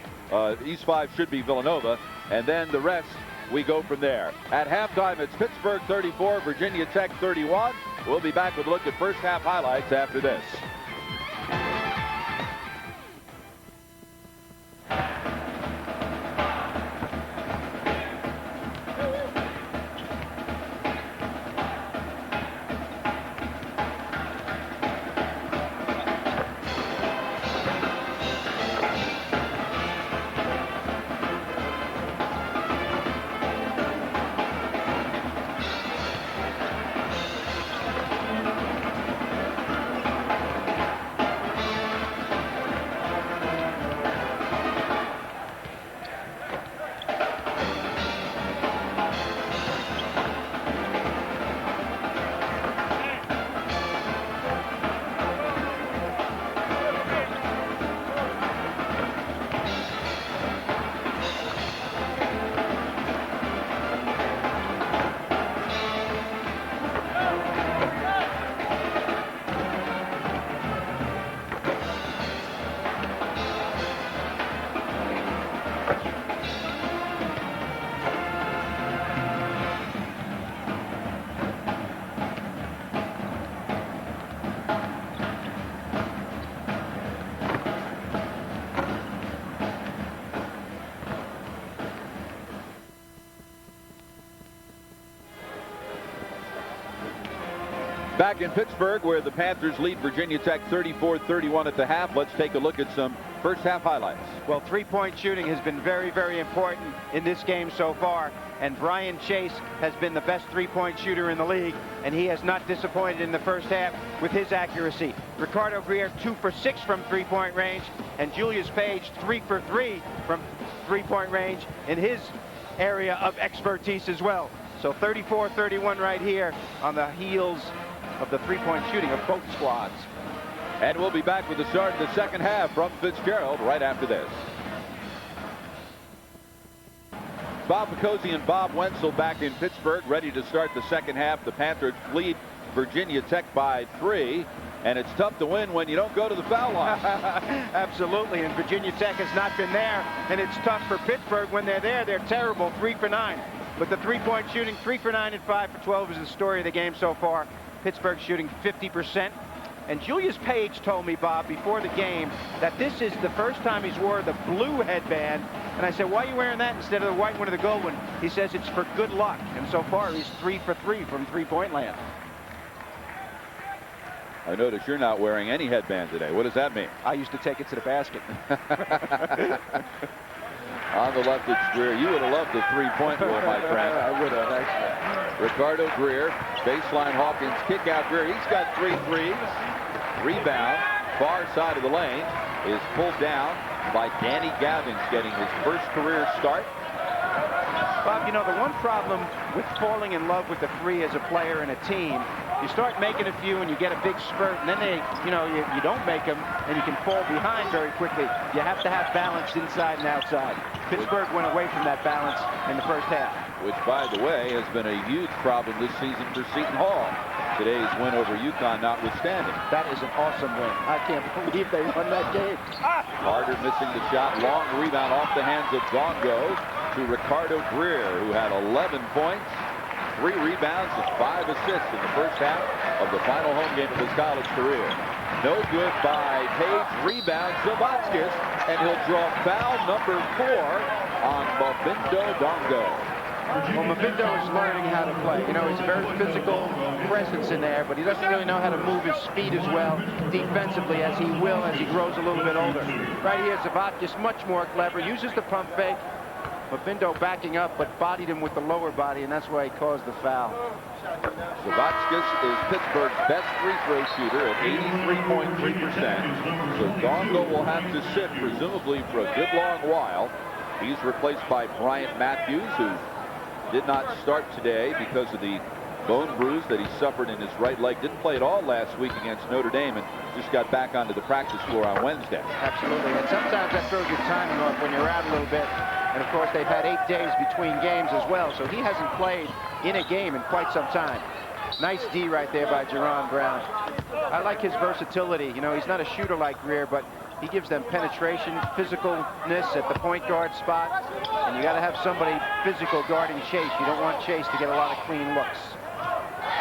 should be Villanova. And then the rest, we go from there. At halftime, it's Pittsburgh 34, Virginia Tech 31. We'll be back with a look at first half highlights after this. Back in Pittsburgh, where the Panthers lead Virginia Tech 34-31 at the half. Let's take a look at some first half highlights. Well, three-point shooting has been very, very important in this game so far. And Brian Chase has been the best three-point shooter in the league, and he has not disappointed in the first half with his accuracy. Ricardo GREER 2 for 6 from three-point range, and Julius Page 3 for 3 from three-point range in his area of expertise as well. So 34-31 right here on the heels of the three-point shooting of both squads. And we'll be back with the start of the second half from Fitzgerald right after this. Bob Picozzi and Bob Wenzel back in Pittsburgh, ready to start the second half. The Panthers lead Virginia Tech by 3, and it's tough to win when you don't go to the foul line. Absolutely, and Virginia Tech has not been there, and it's tough for Pittsburgh. When they're there, they're terrible, 3 for 9. But the three-point shooting, 3 for 9 and 5 for 12 is the story of the game so far. Pittsburgh shooting 50%. And Julius Page told me, Bob, before the game, that this is the first time he's wore the blue headband. And I said, why are you wearing that instead of the white one or the gold one? He says it's for good luck. And so far, he's 3 for 3 from three-point land. I notice you're not wearing any headband today. What does that mean? I used to take it to the basket. On the left, it's GREER. You would have loved the three-point rule, my friend. I would have, actually. Ricardo GREER, baseline Hawkins, kick out GREER. He's got 3 threes. Rebound, far side of the lane, is pulled down by Danny Gavins, getting his first career start. Bob, you know, the one problem with falling in love with the three as a player and a team, you start making a few and you get a big spurt, and then you don't make them, and you can fall behind very quickly. You have to have balance inside and outside. Pittsburgh went away from that balance in the first half. Which, by the way, has been a huge problem this season for Seton Hall. Today's win over UConn notwithstanding. That is an awesome win. I can't believe they won that game. Carter missing the shot. Long rebound off the hands of Dongo to Ricardo GREER, who had 11 points, 3 rebounds, and 5 assists in the first half of the final home game of his college career. No good by Page. Rebound Zavatskas, and he'll draw foul number 4 on Mavindo Dongo. Well, Mavindo is learning how to play. You know, he's a very physical presence in there, but he doesn't really know how to move his feet as well defensively as he will as he grows a little bit older. Right here, Zavatskas much more clever, uses the pump fake. Mavindo backing up, but bodied him with the lower body, and that's why he caused the foul. Zavatskas is Pittsburgh's best free throw shooter at 83.3%. So Dongo will have to sit, presumably for a good long while. He's replaced by Bryant Matthews, who did not start today because of the bone bruise that he suffered in his right leg. Didn't play at all last week against Notre Dame and just got back onto the practice floor on Wednesday. Absolutely, and sometimes that throws your timing off when you're out a little bit. And of course, they've had 8 days between games as well, so he hasn't played in a game in quite some time. Nice D right there by Jerron Brown. I like his versatility. You know, he's not a shooter like GREER, but he gives them penetration, physicalness at the point guard spot. And you got to have somebody physical guarding Chase. You don't want Chase to get a lot of clean looks.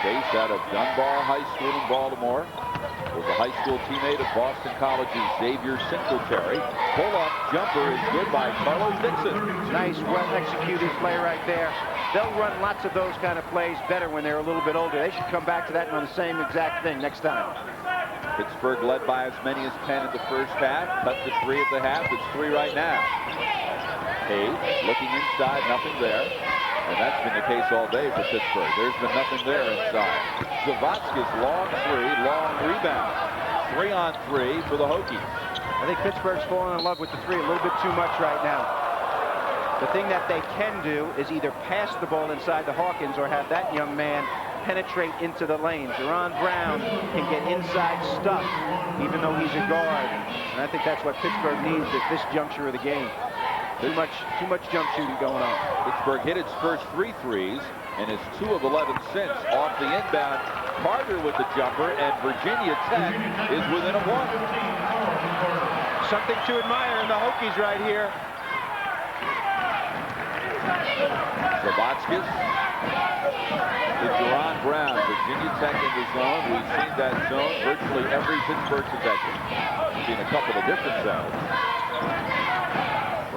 Chase out of Dunbar High School in Baltimore. Was a high school teammate of Boston College's Xavier Singletary. Pull-up jumper is good by Carlos Dixon. Nice, well-executed play right there. They'll run lots of those kind of plays better when they're a little bit older. They should come back to that and run the same exact thing next time. Pittsburgh led by as many as 10 in the first half. Cut to 3 at the half. It's 3 right now. Page looking inside, nothing there. And that's been the case all day for Pittsburgh. There's been nothing there inside. Zavatskas, long 3, long rebound. 3 on 3 for the Hokies. I think Pittsburgh's falling in love with the 3 a little bit too much right now. The thing that they can do is either pass the ball inside to Hawkins or have that young man penetrate into the lane. Jerron Brown can get inside stuff, even though he's a guard. And I think that's what Pittsburgh needs at this juncture of the game. Too much jump shooting going on. Pittsburgh hit its first 3 threes and is 2 of 11 since. Off the inbound, Carter with the jumper, and Virginia Tech is within a 1. Something to admire in the Hokies right here. Zavatskas to Jerron Brown. Virginia Tech in the zone. We've seen that zone virtually every Pittsburgh possession. We've seen a couple of different zones.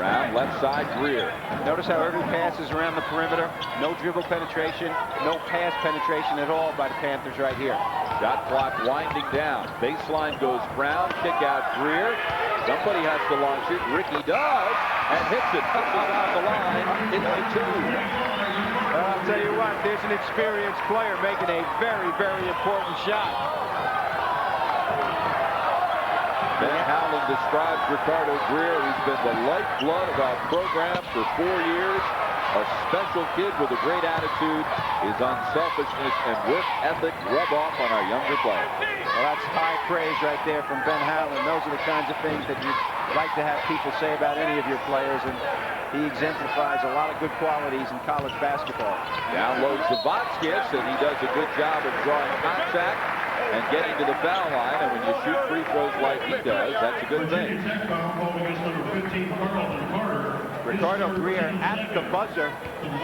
around left side, GREER. Notice how every pass is around the perimeter. No dribble penetration, no pass penetration at all by the Panthers right here. Shot clock winding down. Baseline goes Brown. Kick out GREER. Somebody has to launch it. Ricky does and hits it. Pushes on the line. It's a 2. I'll tell you what, there's an experienced player making a very, very important shot. Ben Howland describes Ricardo GREER. He's been the lifeblood of our program for 4 years. A special kid with a great attitude. His unselfishness and work ethic rub off on our younger players. Well, that's high praise right there from Ben Howland. Those are the kinds of things that you'd like to have people say about any of your players, and he exemplifies a lot of good qualities in college basketball. Downloads the Vatskis, and he does a good job of drawing contact and getting to the foul line, and when you shoot free throws like he does, that's a good thing. Ricardo GREER at the buzzer.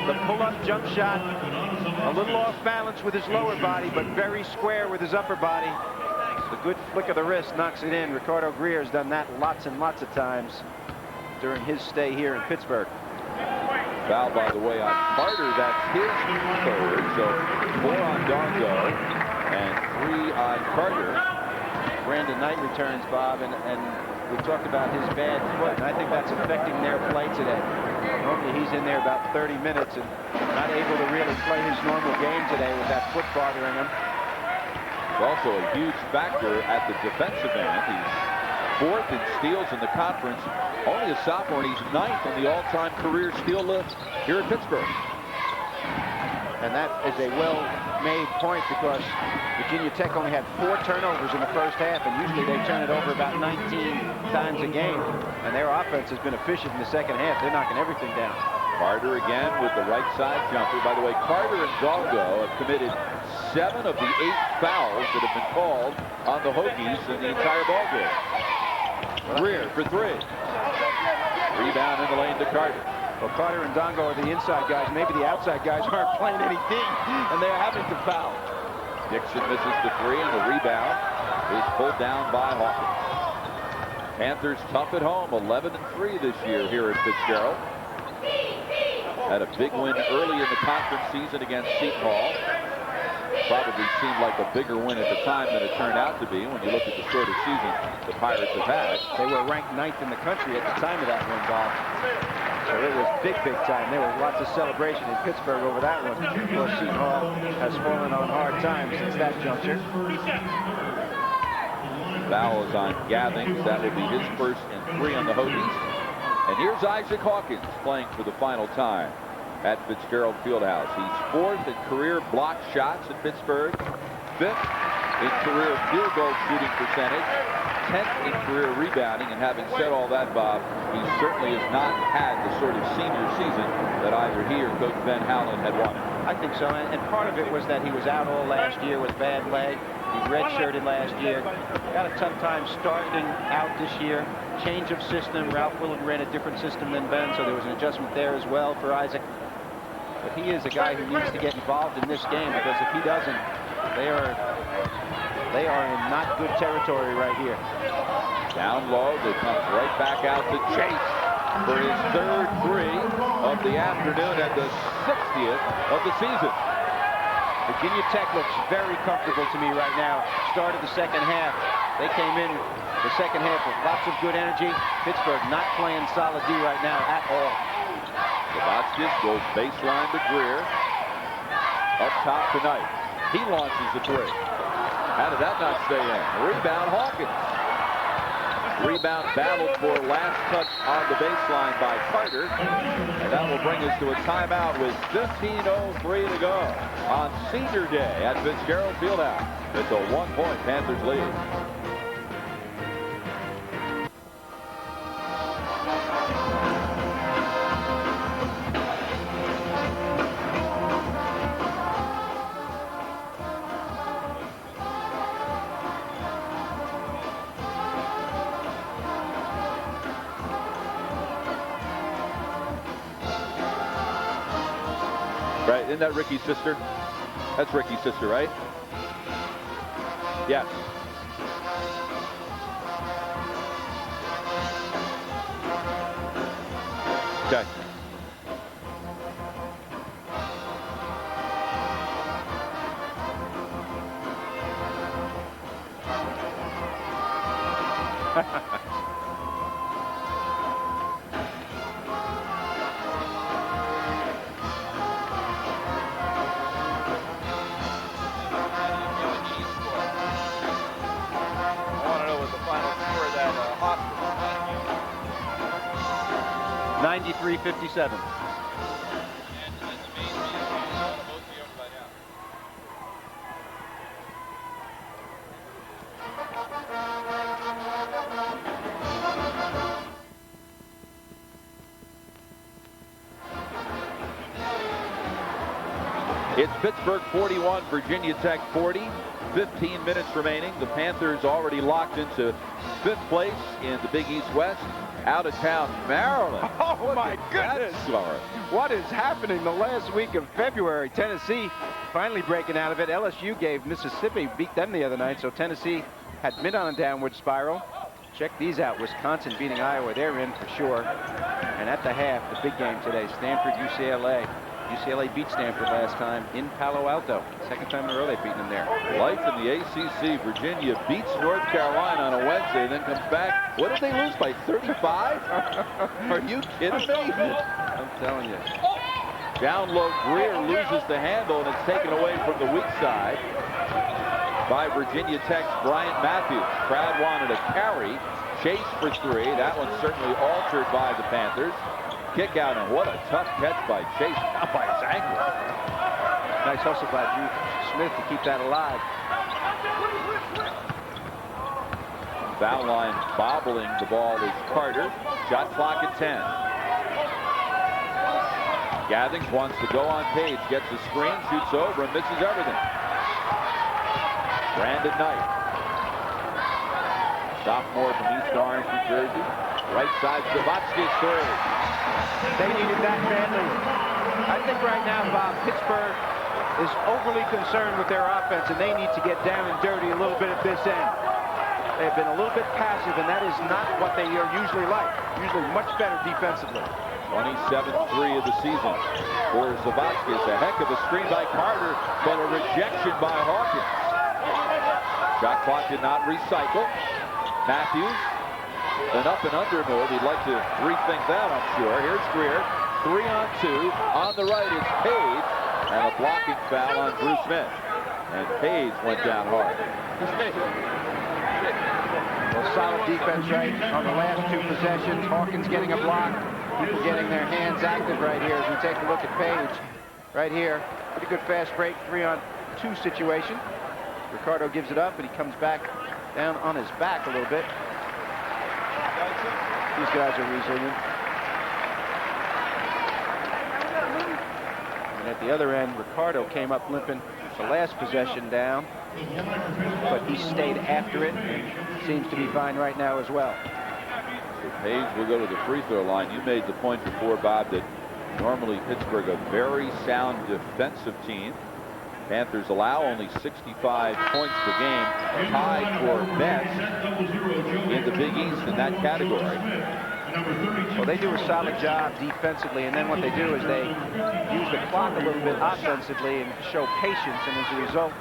The pull-up jump shot, a little off balance with his lower body, but very square with his upper body. The good flick of the wrist knocks it in. Ricardo GREER has done that lots and lots of times during his stay here in Pittsburgh. Foul, by the way, on Carter. That's his third, so 4 on Dongo and 3 on Carter. Brandon Knight returns, Bob, and we talked about his bad foot, and I think that's affecting their play today. Normally he's in there about 30 minutes and not able to really play his normal game today with that foot bothering him. It's also a huge factor at the defensive end. He's 4th in steals in the conference. Only a sophomore, and he's 9th in the all-time career steal list here at Pittsburgh. And that is a well-made point, because Virginia Tech only had 4 turnovers in the first half, and usually they turn it over about 19 times a game. And their offense has been efficient in the second half. They're knocking everything down. Carter again with the right side jumper. By the way, Carter and Dongo have committed 7 of the 8 fouls that have been called on the Hokies in the entire ballgame. GREER for 3. Rebound in the lane to Carter. Well, Carter and Dongo are the inside guys. Maybe the outside guys aren't playing any D, and they're having to foul. Dixon misses the 3, and the rebound is pulled down by Hawkins. Panthers tough at home, 11-3 this year here at Fitzgerald. Had a big win early in the conference season against Seton Hall. Probably seemed like a bigger win at the time than it turned out to be when you look at the sort of season the Pirates have had. They were ranked 9th in the country at the time of that win, Bob. So it was big, big time. There was lots of celebration in Pittsburgh over that one. Of course, Seton Hall has fallen on hard times since that juncture. Foul is on Gathings. That will be his first and 3 on the Hokies. And here's Isaac Hawkins playing for the final time at Fitzgerald Fieldhouse. He's 4th in career block shots in Pittsburgh, 5th in career field goal shooting percentage, 10th in career rebounding. And having said all that, Bob, he certainly has not had the sort of senior season that either he or Coach Ben Howland had wanted. I think so, and part of it was that he was out all last year with a bad leg. He redshirted last year. Got a tough time starting out this year. Change of system. Ralph Willard ran a different system than Ben, so there was an adjustment there as well for Isaac. But he is a guy who needs to get involved in this game, because if he doesn't, they are in not good territory right here. Down low, they come right back out to Chase for his 3rd 3 of the afternoon and the 60th of the season. Virginia Tech looks very comfortable to me right now. Start of the second half. They came in the second half with lots of good energy. Pittsburgh not playing solid D right now at all. Vatskis goes baseline to GREER. Up top tonight. He launches the 3. How did that not stay in? Rebound Hawkins. Rebound battled for last touch on the baseline by Carter. And that will bring us to a timeout with 15:03 to go on Senior Day at Fitzgerald Fieldhouse. It's a 1-point Panthers lead. Right, isn't that Ricky's sister? That's Ricky's sister, right? Yes. Okay. I want to know what the final score of that hospital. 93-57. It's Pittsburgh 41, Virginia Tech 40. 15 minutes remaining. The Panthers already locked into 5th place in the Big East West. Out of town, Maryland. Oh, my goodness. Score. What is happening the last week of February? Tennessee finally breaking out of it. LSU gave Mississippi, beat them the other night, so Tennessee had been on a downward spiral. Check these out. Wisconsin beating Iowa. They're in for sure. And at the half, the big game today, Stanford, UCLA. UCLA beat Stanford last time in Palo Alto. Second time in a row they've beaten them there. Life in the ACC. Virginia beats North Carolina on a Wednesday, then comes back. What did they lose by 35? Are you kidding me? I'm telling you. Down low, GREER loses the handle, and it's taken away from the weak side by Virginia Tech's Bryant Matthews. Crowd wanted a carry. Chase for 3. That one's certainly altered by the Panthers. Kick out, and what a tough catch by Chase, not by his ankle. Nice hustle by Drew Smith to keep that alive. Foul line bobbling the ball is Carter. Shot clock at 10. Gathings wants to go on Page, gets the screen, shoots over, and misses everything. Brandon Knight. Sophomore from East Orange, New Jersey. Right side, Savatsky's 3. They needed that badly. I think right now, Bob, Pittsburgh is overly concerned with their offense, and they need to get down and dirty a little bit at this end. They've been a little bit passive, and that is not what they are usually like. Usually much better defensively. 27th 3 of the season for Savatsky. A heck of a screen by Carter, but a rejection by Hawkins. Shot clock did not recycle. Matthews, an up and under move. He'd like to rethink that, I'm sure. Here's GREER, 3-on-2. On the right is Page, and a blocking foul on Drew Smith. And Page went down hard. Well, solid defense right on the last 2 possessions. Hawkins getting a block. People getting their hands active right here as we take a look at Page. Right here, pretty good fast break, 3-on-2 situation. RICARDO gives it up, and he comes back down on his back a little bit. These guys are resilient. And at the other end, RICARDO came up limping the last possession down, but he stayed after it and seems to be fine right now as well. So Page will go to the free throw line. You made the point before, Bob, that normally Pittsburgh a very sound defensive team. Panthers allow only 65 points per game, tied for best in the Big East in that category. Well, they do a solid job defensively, and then what they do is they use the clock a little bit offensively and show patience, and as a result,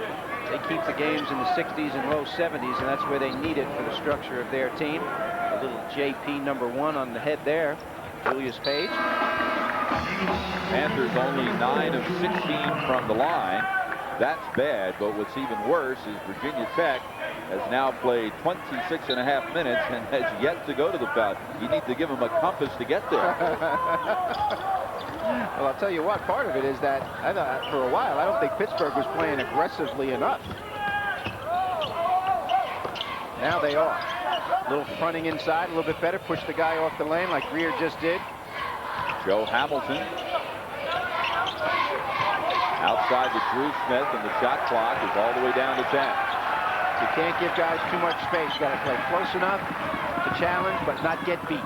they keep the games in the 60s and low 70s, and that's where they need it for the structure of their team. A little JP #1 on the head there, Julius Page. Panthers only 9 of 16 from the line. That's bad, but what's even worse is Virginia Tech has now played 26.5 minutes and has yet to go to the foul. You need to give them a compass to get there. Well, I'll tell you what, part of it is that for a while, I don't think Pittsburgh was playing aggressively enough. Now they are. A little fronting inside, a little bit better, push the guy off the lane like GREER just did. Joe Hamilton outside to Drew Smith, and the shot clock is all the way down to 10. You can't give guys too much space. You got to play close enough to challenge, but not get beat.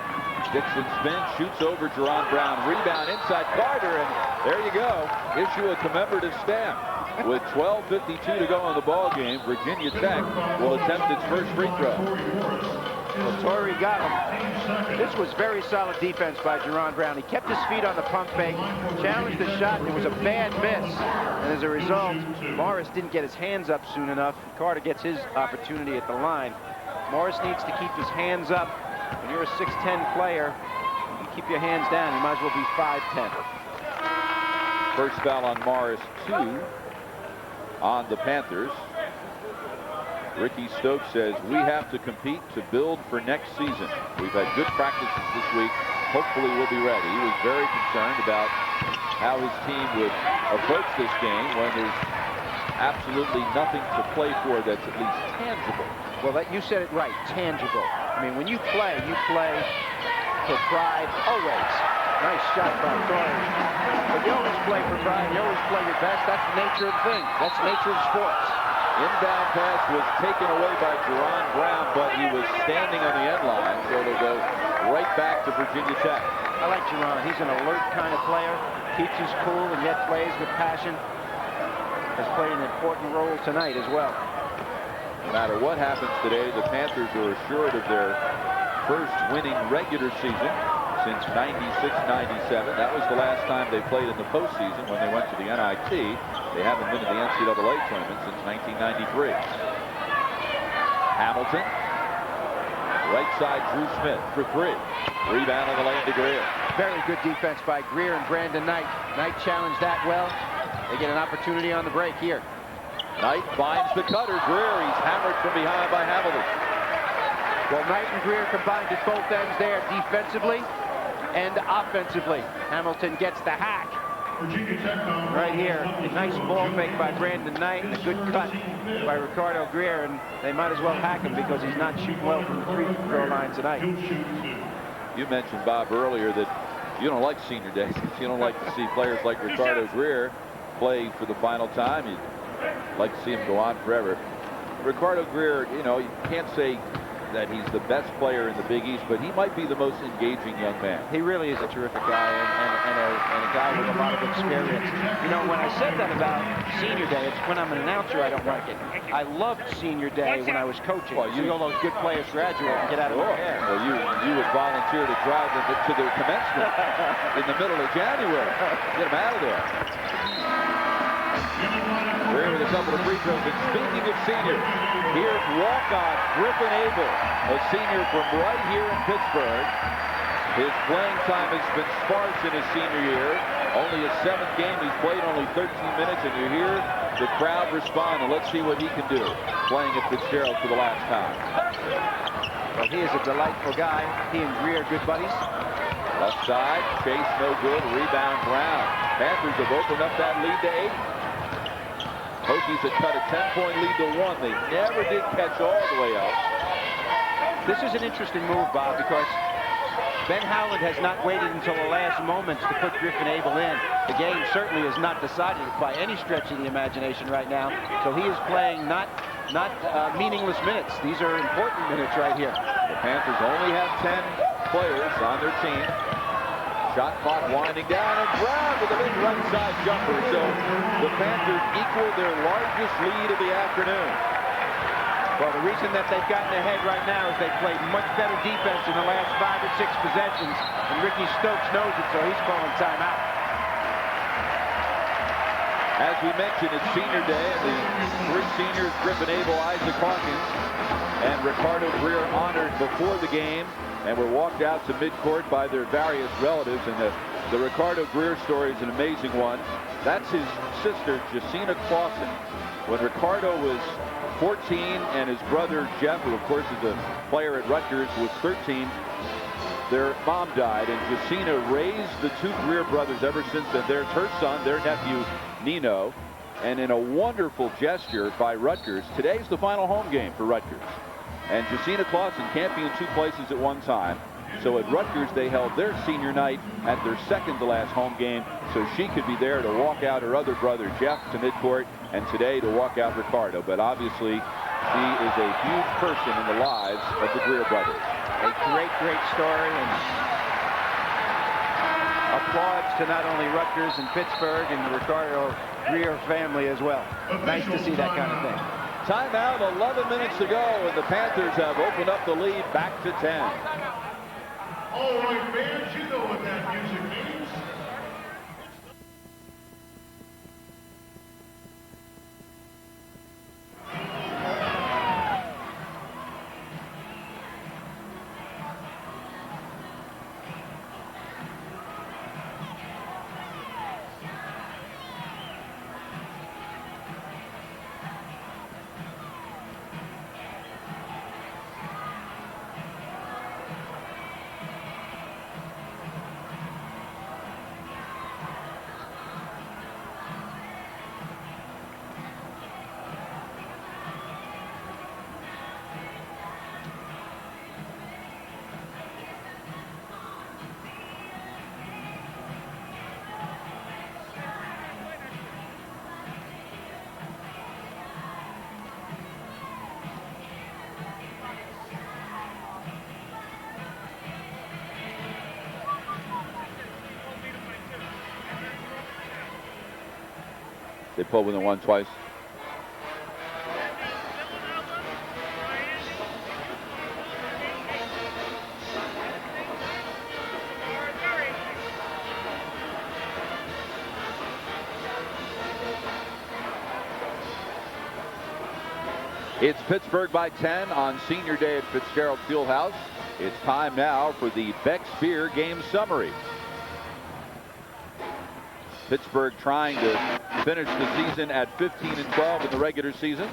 Dixon spins, shoots over Jerron Brown, rebound inside Carter, and there you go. Issue a commemorative stamp. With 12:52 to go in the ball game, Virginia Tech will attempt its first free throw. Well, Torrey got him. This was very solid defense by Jerron Brown. He kept his feet on the pump fake, challenged the shot, and it was a bad miss. And as a result, Morris didn't get his hands up soon enough. Carter gets his opportunity at the line. Morris needs to keep his hands up. When you're a 6'10 player, you keep your hands down. You might as well be 5'10. First foul on Morris, 2 on the Panthers. Ricky Stokes says, we have to compete to build for next season. We've had good practices this week. Hopefully we'll be ready. He was very concerned about how his team would approach this game when there's absolutely nothing to play for that's at least tangible. Well, you said it right, tangible. I mean, when you play for pride, always. Nice shot by Torrey. But you always play for pride, you always play your best. That's the nature of the thing. That's the nature of sports. Inbound pass was taken away by Jerron Brown, but he was standing on the end line, so it'll go right back to Virginia Tech. I like Jerron. He's an alert kind of player. Keeps his cool and yet plays with passion. Has played an important role tonight as well. No matter what happens today, the Panthers are assured of their first winning regular season since 96-97. That was the last time they played in the postseason when they went to the NIT. They haven't been to the NCAA tournament since 1993. Hamilton. Right side, Drew Smith for 3. Rebound on the lane to Greer. Very good defense by Greer and Brandon Knight. Knight challenged that well. They get an opportunity on the break here. Knight finds the cutter. Greer, he's hammered from behind by Hamilton. Well, Knight and Greer combined at both ends there defensively and offensively. Hamilton gets the hack right here. A nice ball fake by Brandon Knight and a good cut by Ricardo Greer, and they might as well hack him because he's not shooting well from the free throw line tonight. You mentioned, Bob, earlier that you don't like senior days. You don't like to see players like Ricardo Greer play for the final time. You'd like to see him go on forever. Ricardo Greer, you know, you can't say that he's the best player in the Big East, but he might be the most engaging young man. He really is a terrific guy and a guy with a lot of experience. You know, when I said that about senior day, it's when I'm an announcer I don't like it. I loved senior day when I was coaching. Well, you see all those good players graduate and get out of my hair. Well, you would volunteer to drive them to the commencement in the middle of January. Get them out of there. Greer with a couple of free throws. And speaking of senior, here's walk-on Griffin Abel, a senior from right here in Pittsburgh. His playing time has been sparse in his senior year. Only his 7th game. He's played only 13 minutes, and you hear the crowd respond. And let's see what he can do playing at Fitzgerald for the last time. Well, he is a delightful guy. He and Greer are good buddies. Left side, Chase no good. Rebound Brown. Panthers have opened up that lead to 8. Hokies had cut a 10-point lead to 1. They never did catch all the way up. This is an interesting move, Bob, because Ben Howland has not waited until the last moments to put Griffin Abel in. The game certainly is not decided by any stretch of the imagination right now. So he is playing not meaningless minutes. These are important minutes right here. The Panthers only have 10 players on their team. Shot clock winding down, and Brown with a big right side jumper. So the Panthers equal their largest lead of the afternoon. Well, the reason that they've gotten ahead right now is they've played much better defense in the last 5 or 6 possessions, and Ricky Stokes knows it, so he's calling timeout. As we mentioned, it's senior day, and the 3 seniors, Griffin Abel, Isaac Hawkins, and Ricardo Greer honored before the game, and were walked out to midcourt by their various relatives. And the Ricardo Greer story is an amazing one. That's his sister, Jacina Clausen. When Ricardo was 14 and his brother Jeff, who of course is a player at Rutgers, was 13, their mom died, and Jacina raised the 2 Greer brothers ever since then. There's her son, their nephew, Nino. And in a wonderful gesture by Rutgers, today's the final home game for Rutgers. And Jacina Clausen can't be in 2 places at one time. So at Rutgers, they held their senior night at their second-to-last home game, so she could be there to walk out her other brother, Jeff, to midcourt, and today to walk out Ricardo. But obviously, she is a huge person in the lives of the Greer brothers. A great, great story, and applause to not only Rutgers and Pittsburgh and the Ricardo Greer family as well. Nice to see that kind of thing. Timeout, 11 minutes to go, and the Panthers have opened up the lead back to 10. All right, fans, you know what that music means. They pulled within one twice. It's Pittsburgh by 10 on senior day at Fitzgerald Fieldhouse. It's time now for the Beck's Beer game summary. Pittsburgh trying to finish the season at 15-12 in the regular season,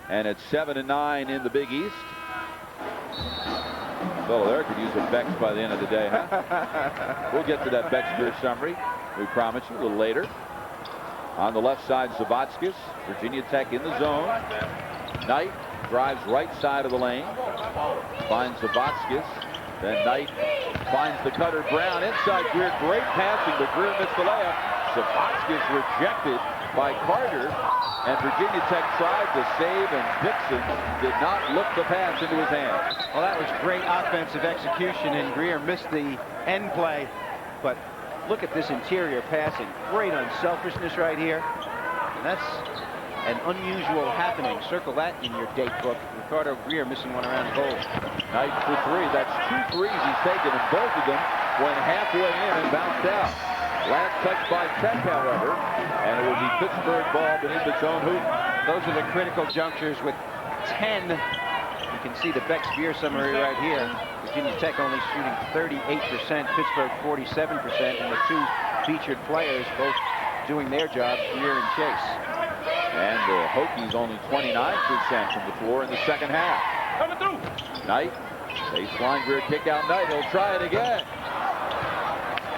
and at 7-9 in the Big East. Fellow there could use a Beck's by the end of the day, huh? We'll get to that Beck's Beer summary, we promise you, a little later. On the left side, Zavatskis, Virginia Tech in the zone. Knight drives right side of the lane, finds Zavatskis. Then Knight finds the cutter. Brown inside Greer. Great passing, but Greer missed the layup. Zavatskis rejected by Carter, and Virginia Tech tried to save, and Dixon did not look the pass into his hand. Well, that was great offensive execution, and Greer missed the end play. But look at this interior passing. Great unselfishness right here. And that's an unusual happening. Circle that in your date book. Ricardo Greer missing one around the goal. Knight for three. That's 2 threes he's taken, and both of them went halfway in and bounced out. Last touch by Tech, however, and it will be Pittsburgh ball beneath its own hoop. Those are the critical junctures with 10. You can see the Beck's Beer summary right here. Virginia Tech only shooting 38%, Pittsburgh 47%, and the two featured players both doing their job, Greer and Chase. And the Hokies only 29% from the floor in the second half. Coming through. Knight, baseline Greer kick out Knight. He'll try it again.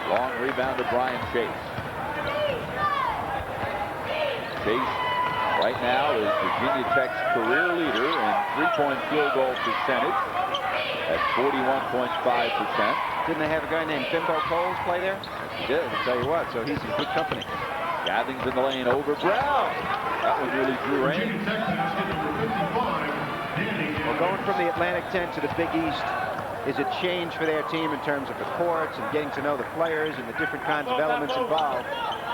Long rebound to Brian Chase. Chase right now is Virginia Tech's career leader in three-point field goal percentage at 41.5%. Didn't they have a guy named Bimbo Coles play there? He did. I'll tell you what, so he's in good company. Gathings in the lane over Brown. That one really drew rain. Well, going from the Atlantic 10 to the Big East is a change for their team in terms of the courts and getting to know the players and the different kinds of elements involved.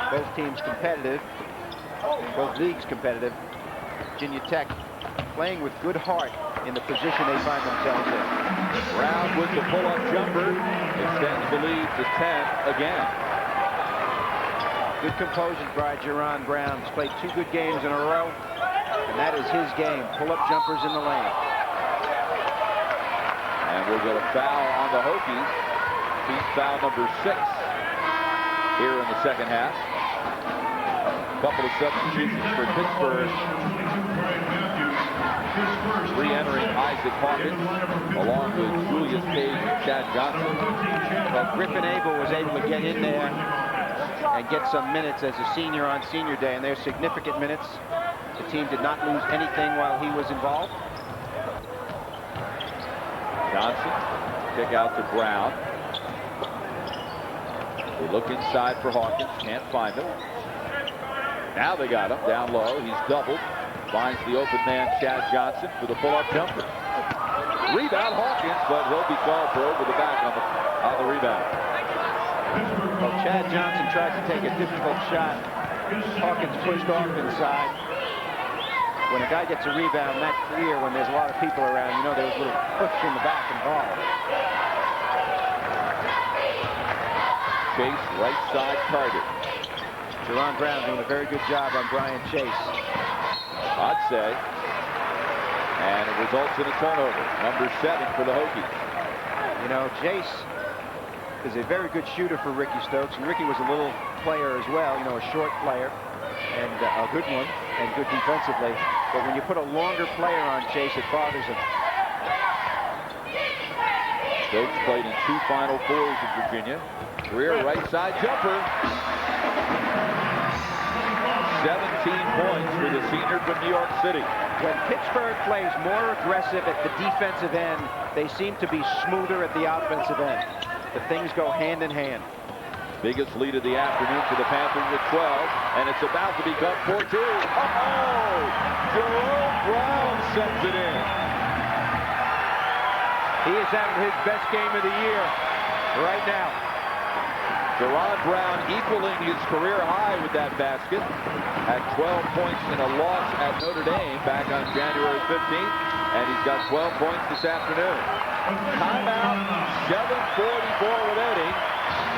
Both teams competitive, both leagues competitive. Virginia Tech playing with good heart in the position they find themselves in. Brown with the pull-up jumper extends the lead to 10 again. Good composure by Jerron Brown. He's played 2 good games in a row, and that is his game. Pull-up jumpers in the lane. And we'll get a foul on the Hokies. Team foul number 6 here in the second half. A couple of substitutions for Pittsburgh. Re-entering Isaac Hawkins along with Julius Page and Chad Johnson. Well, Griffin Abel was able to get in there and get some minutes as a senior on senior day, and they're significant minutes. The team did not lose anything while he was involved. Johnson, kick out to Brown. They look inside for Hawkins, can't find him. Now they got him down low. He's doubled. Finds the open man, Chad Johnson, for the pull-up jumper. Rebound Hawkins, but he'll be called for over the back on the rebound. Well, Chad Johnson tried to take a difficult shot. Hawkins pushed off inside. when a guy gets a rebound that clear, when there's a lot of people around, you know there's a little push in the back involved. Chase, right side, Carter. Jerron Brown doing a very good job on Brian Chase. I'd say. And it results in a turnover. Number 7 for the Hokies. You know, Chase is a very good shooter for Ricky Stokes, and Ricky was a little player as well, you know, a short player, and a good one, and good defensively. But when you put a longer player on Chase, it bothers him. Stokes played in 2 Final Fours in Virginia. GREER right side jumper. 17 points for the senior from New York City. When Pittsburgh plays more aggressive at the defensive end, they seem to be smoother at the offensive end. The things go hand in hand. Biggest lead of the afternoon for the Panthers at 12, and it's about to become 14. Oh! Jerome Brown sends it in. He is having his best game of the year right now. Jerron Brown equaling his career high with that basket at 12 points in a loss at Notre Dame back on January 15th, and he's got 12 points this afternoon. Timeout, 7:44 remaining.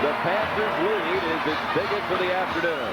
The Panthers' lead is its biggest of the afternoon.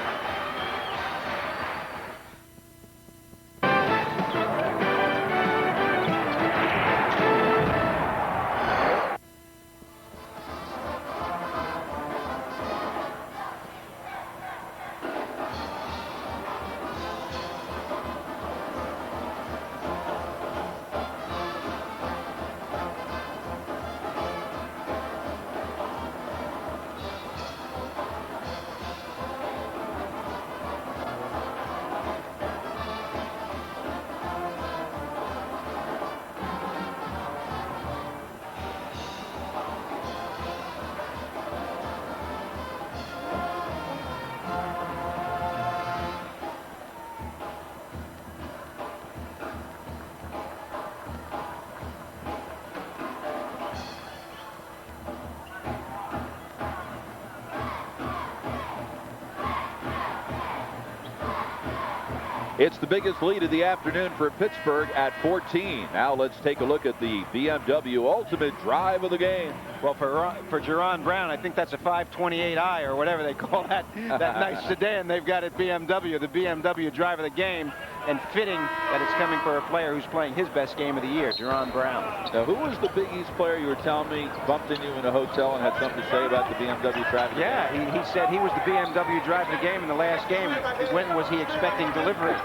It's the biggest lead of the afternoon for Pittsburgh at 14. Now let's take a look at the BMW ultimate drive of the game. Well, for Jerron Brown, I think that's a 528i or whatever they call that nice sedan they've got at BMW, the BMW drive of the game, and fitting that it's coming for a player who's playing his best game of the year, Jerron Brown. Now, who was the Big East player you were telling me bumped into you in a hotel and had something to say about the BMW drive of the game? Yeah, he said he was the BMW drive of the game in the last game. When was he expecting delivery?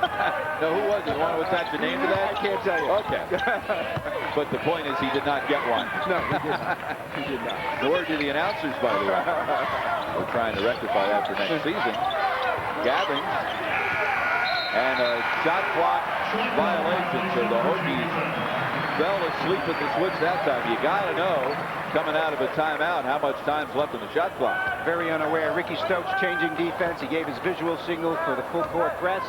No, who was it? You want to attach a name to that? I can't tell you. Okay. But the point is he did not get one. No, he didn't. He did not. Nor did the announcers, by the way. We're trying to rectify that for next season. Gabbing. And a shot clock violation. So the Hokies fell asleep at the switch that time. You got to know, coming out of a timeout, how much time's left in the shot clock. Very unaware. Ricky Stokes changing defense. He gave his visual signal for the full court press.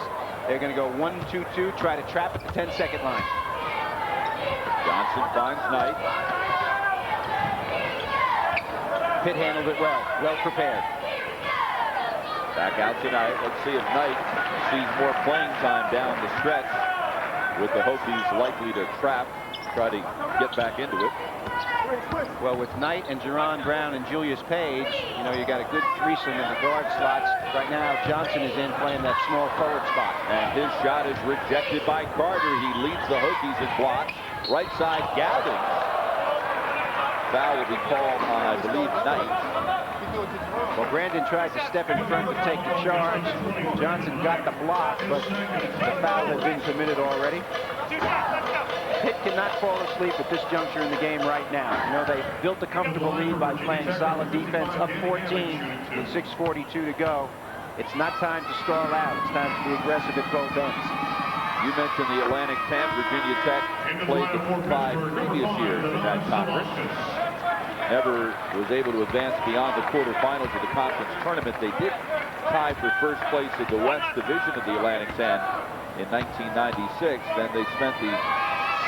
They're going to go 1-2-2, try to trap at the 10-second line. Johnson finds Knight. Pitt handled it well. Well prepared. Back out tonight. Let's see if Knight sees more playing time down the stretch, with the Hokies likely to trap, try to get back into it. Well, with Knight and Jerron Brown and Julius Page, you know, you got a good threesome in the guard slots. Right now, Johnson is in playing that small forward spot. And his shot is rejected by Carter. He leads the Hokies in blocks. Right side, Gabbing. Foul will be called on, I believe, Knight. Well, Brandon tried to step in front to take the charge. Johnson got the block, but the foul had been committed already. Pitt cannot fall asleep at this juncture in the game right now. You know, they built a comfortable lead by playing solid defense, up 14 with 6:42 to go. It's not time to stall out. It's time to be aggressive at both ends. You mentioned the Atlantic 10. Virginia Tech played the 5 previous years in that conference. Never was able to advance beyond the quarterfinals of the conference tournament. They did tie for first place in the West Division of the Atlantic 10 in 1996. Then they spent the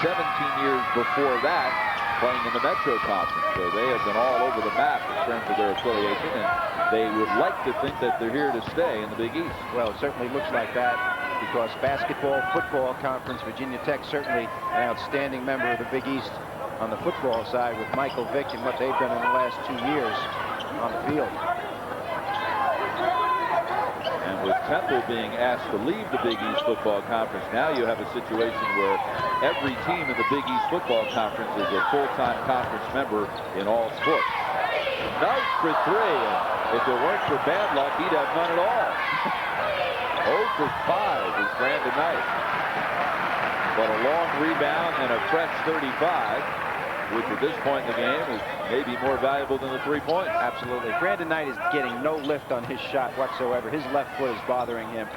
17 years before that playing in the Metro Conference. So they have been all over the map in terms of their affiliation, and they would like to think that they're here to stay in the Big East. Well, it certainly looks like that. because basketball, football conference, Virginia Tech certainly an outstanding member of the Big East on the football side with Michael Vick and what they've done in the last 2 years on the field. And with Temple being asked to leave the Big East Football Conference, now you have a situation where every team in the Big East Football Conference is a full-time conference member in all sports. Knight for 3, and if it weren't for bad luck, he'd have none at all. 0 for 5 is Brandon Knight. But a long rebound and a fresh 35, which at this point in the game is maybe more valuable than the 3 points. Absolutely. Brandon Knight is getting no lift on his shot whatsoever. His left foot is bothering him.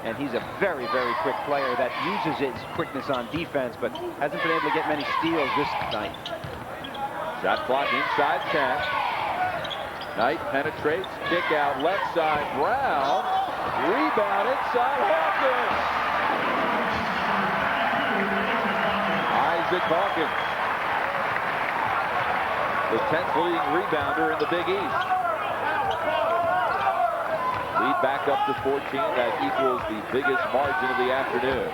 And he's a very, very quick player that uses his quickness on defense, but hasn't been able to get many steals this night. Shot clock inside 10. Knight penetrates, kick out left side, Brown. Rebound inside Hawkins. Isaac Hawkins, the 10th leading rebounder in the Big East. Lead back up to 14. That equals the biggest margin of the afternoon.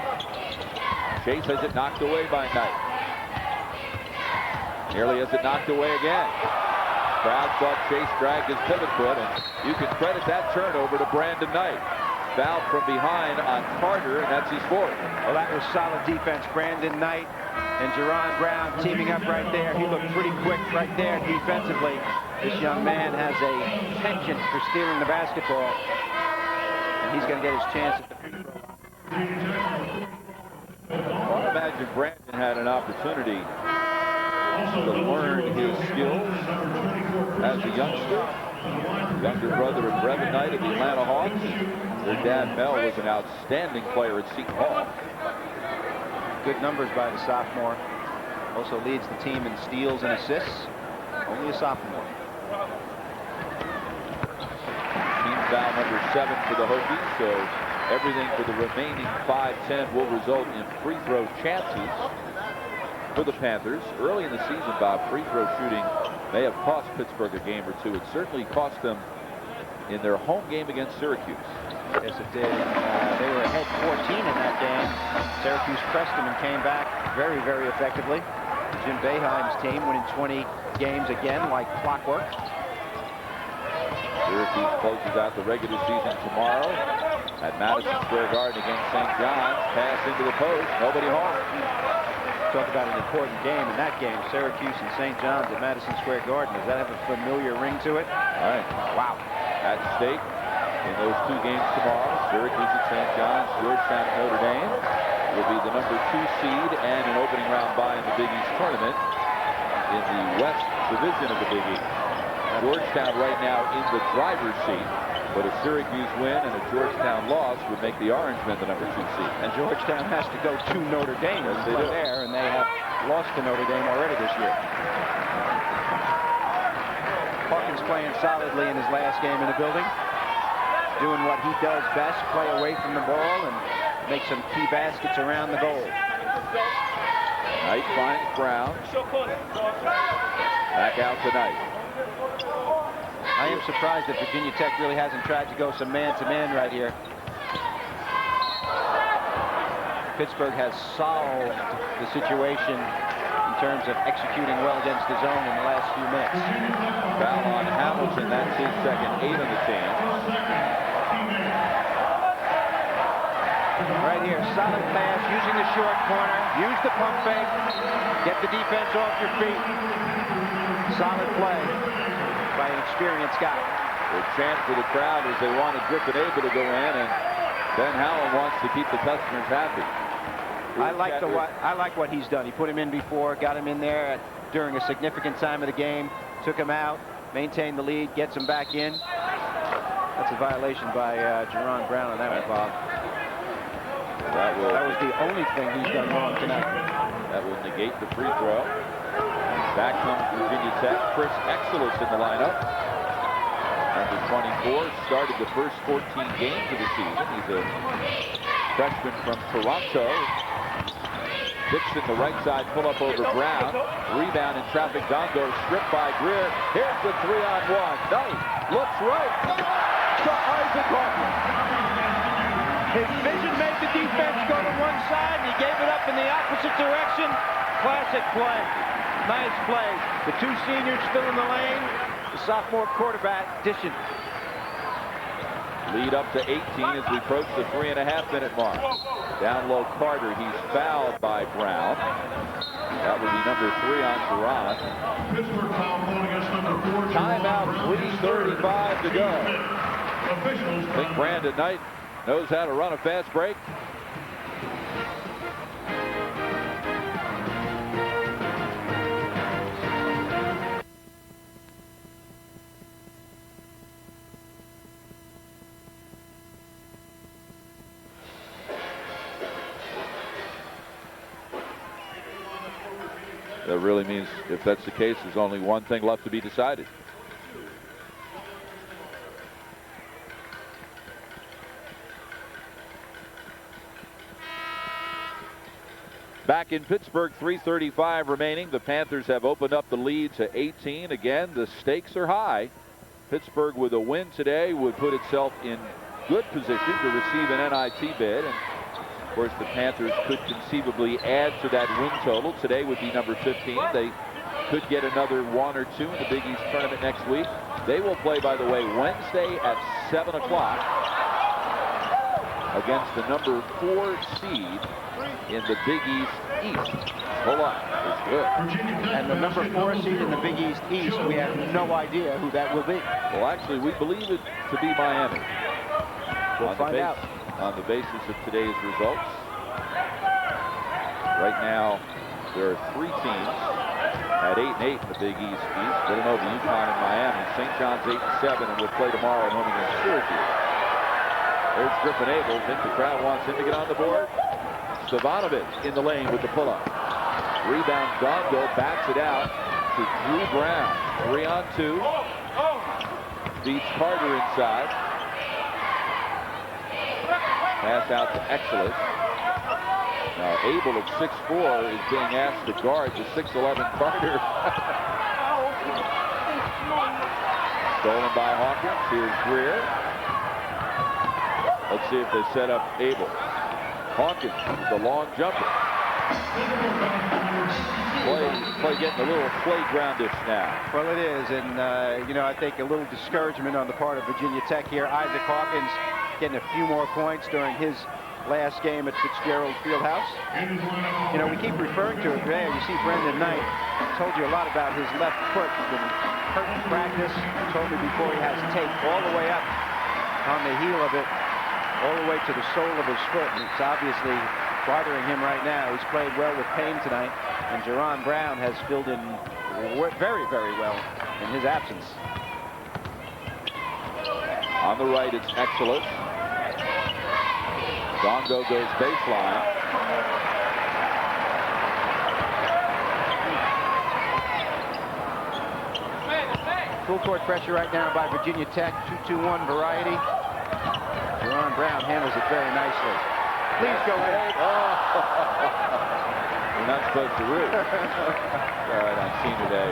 Chase has it knocked away by Knight. Nearly has it knocked away again. Crowd thought Chase dragged his pivot foot, and you can credit that turnover to Brandon Knight. Fouled from behind on Carter, and that's his 4th. Well, that was solid defense. Brandon Knight and Jerron Brown teaming up right there. He looked pretty quick right there defensively. This young man has a penchant for stealing the basketball, and he's going to get his chance at the free throw. Well, I imagine Brandon had an opportunity to learn his skills as a youngster. Younger brother of Brevin Knight of the Atlanta Hawks. Their dad, Mel, was an outstanding player at Seton Hall. Good numbers by the sophomore. Also leads the team in steals and assists. Only a sophomore. Team foul number 7 for the Hokies, so everything for the remaining 5-10 will result in free throw chances for the Panthers. Early in the season, Bob, free throw shooting may have cost Pittsburgh a game or two. It certainly cost them in their home game against Syracuse. Yes, it did. They were ahead 14 in that game. Syracuse pressed them and came back very, very effectively. Jim Boeheim's team winning 20 games again like clockwork. Syracuse closes out the regular season tomorrow at Madison Square Garden against St. John's. Pass into the post, nobody home. Talk about an important game in that game. Syracuse and St. John's at Madison Square Garden. Does that have a familiar ring to it? All right. Wow. At stake in those 2 games tomorrow, Syracuse at St. John's, Georgetown at Notre Dame will be the number 2 seed and an opening round bye in the Big East tournament in the West Division of the Big East. Georgetown right now in the driver's seat, but a Syracuse win and a Georgetown loss would make the Orangemen the number 2 seed. And Georgetown has to go to Notre Dame as they do there, and they have lost to Notre Dame already this year. Hawkins playing solidly in his last game in the building, doing what he does best, play away from the ball and make some key baskets around the goal. Knight finds Brown. Back out tonight. I am surprised that Virginia Tech really hasn't tried to go some man-to-man right here. Pittsburgh has solved the situation in terms of executing well against the zone in the last few minutes. Foul on Hamilton, that's his second, 8 on the team. Right here, solid pass, using the short corner, use the pump fake, get the defense off your feet. Solid play by an experienced guy. The chant for the crowd is they wanted Griffin able to go in, and Ben Howland wants to keep the customers happy. I like what he's done. He put him in before, got him in there during a significant time of the game, took him out, maintained the lead, gets him back in. That's a violation by Jerron Brown on that one, Bob. That was the only thing he's done wrong tonight. That will negate the free throw. Back comes Virginia Tech. Chris Exelis in the lineup. Number 24, started the first 14 games of the season. He's a freshman from Toronto. Dixon, the right side, pull up over Brown. Rebound in traffic. Dondo stripped by Greer. Here's the 3-on-1. Knight looks right to Isaac Hawkins. His vision may be defense go to one side, and he gave it up in the opposite direction. Classic play. Nice play. The two seniors still in the lane. The sophomore quarterback dishing. Lead up to 18 as we approach the 3.5-minute mark. Down low, Carter. He's fouled by Brown. That would be number 3 on Duran. Pittsburgh foul called against number 4. Timeout, 3:35 to go. Officials. I think Brandon Knight knows how to run a fast break. That really means, if that's the case, there's only one thing left to be decided. Back in Pittsburgh, 3:35 remaining. The Panthers have opened up the lead to 18. Again, the stakes are high. Pittsburgh, with a win today, would put itself in good position to receive an NIT bid. And of course, the Panthers could conceivably add to that win total. Today would be number 15. They could get another 1 or 2 in the Big East tournament next week. They will play, by the way, Wednesday at 7 o'clock against the number 4 seed in the Big East. Hold on, it's good. And the number 4 seed in the Big East, we have no idea who that will be. Well, actually, we believe it to be Miami. We'll find out. On the basis of today's results. Right now, there are 3 teams at 8-8 in the Big East. Villanova, UConn, and Miami. St. John's 8-7, and will play tomorrow at home against Syracuse. There's Griffin Abel. Think the crowd wants him to get on the board. Stevanovic in the lane with the pull-up. Rebound, Dongo backs it out to Drew Brown. 3-on-2. Beats Carter inside. Pass out to Exelis. Now Abel at 6'4" is being asked to guard the 6'11" Carter. Stolen by Hawkins. Here's Greer. Let's see if they set up Abel. Hawkins, the long jumper. Play getting a little playgroundish now. Well, it is, and you know, I think a little discouragement on the part of Virginia Tech here. Isaac Hawkins getting a few more points during his last game at Fitzgerald Fieldhouse. You know, we keep referring to it there. You see Brendan Knight told you a lot about his left foot. He's been hurt in practice. Told me before he has tape all the way up on the heel of it, all the way to the sole of his foot. And it's obviously bothering him right now. He's played well with pain tonight, and Jerron Brown has filled in very, very well in his absence. On the right, it's Exelis. Dongo goes baseline. Full court pressure right now by Virginia Tech. 2-2-1 variety. Jerron Brown handles it very nicely. Please go ahead. We're not supposed to root. All right, on senior day.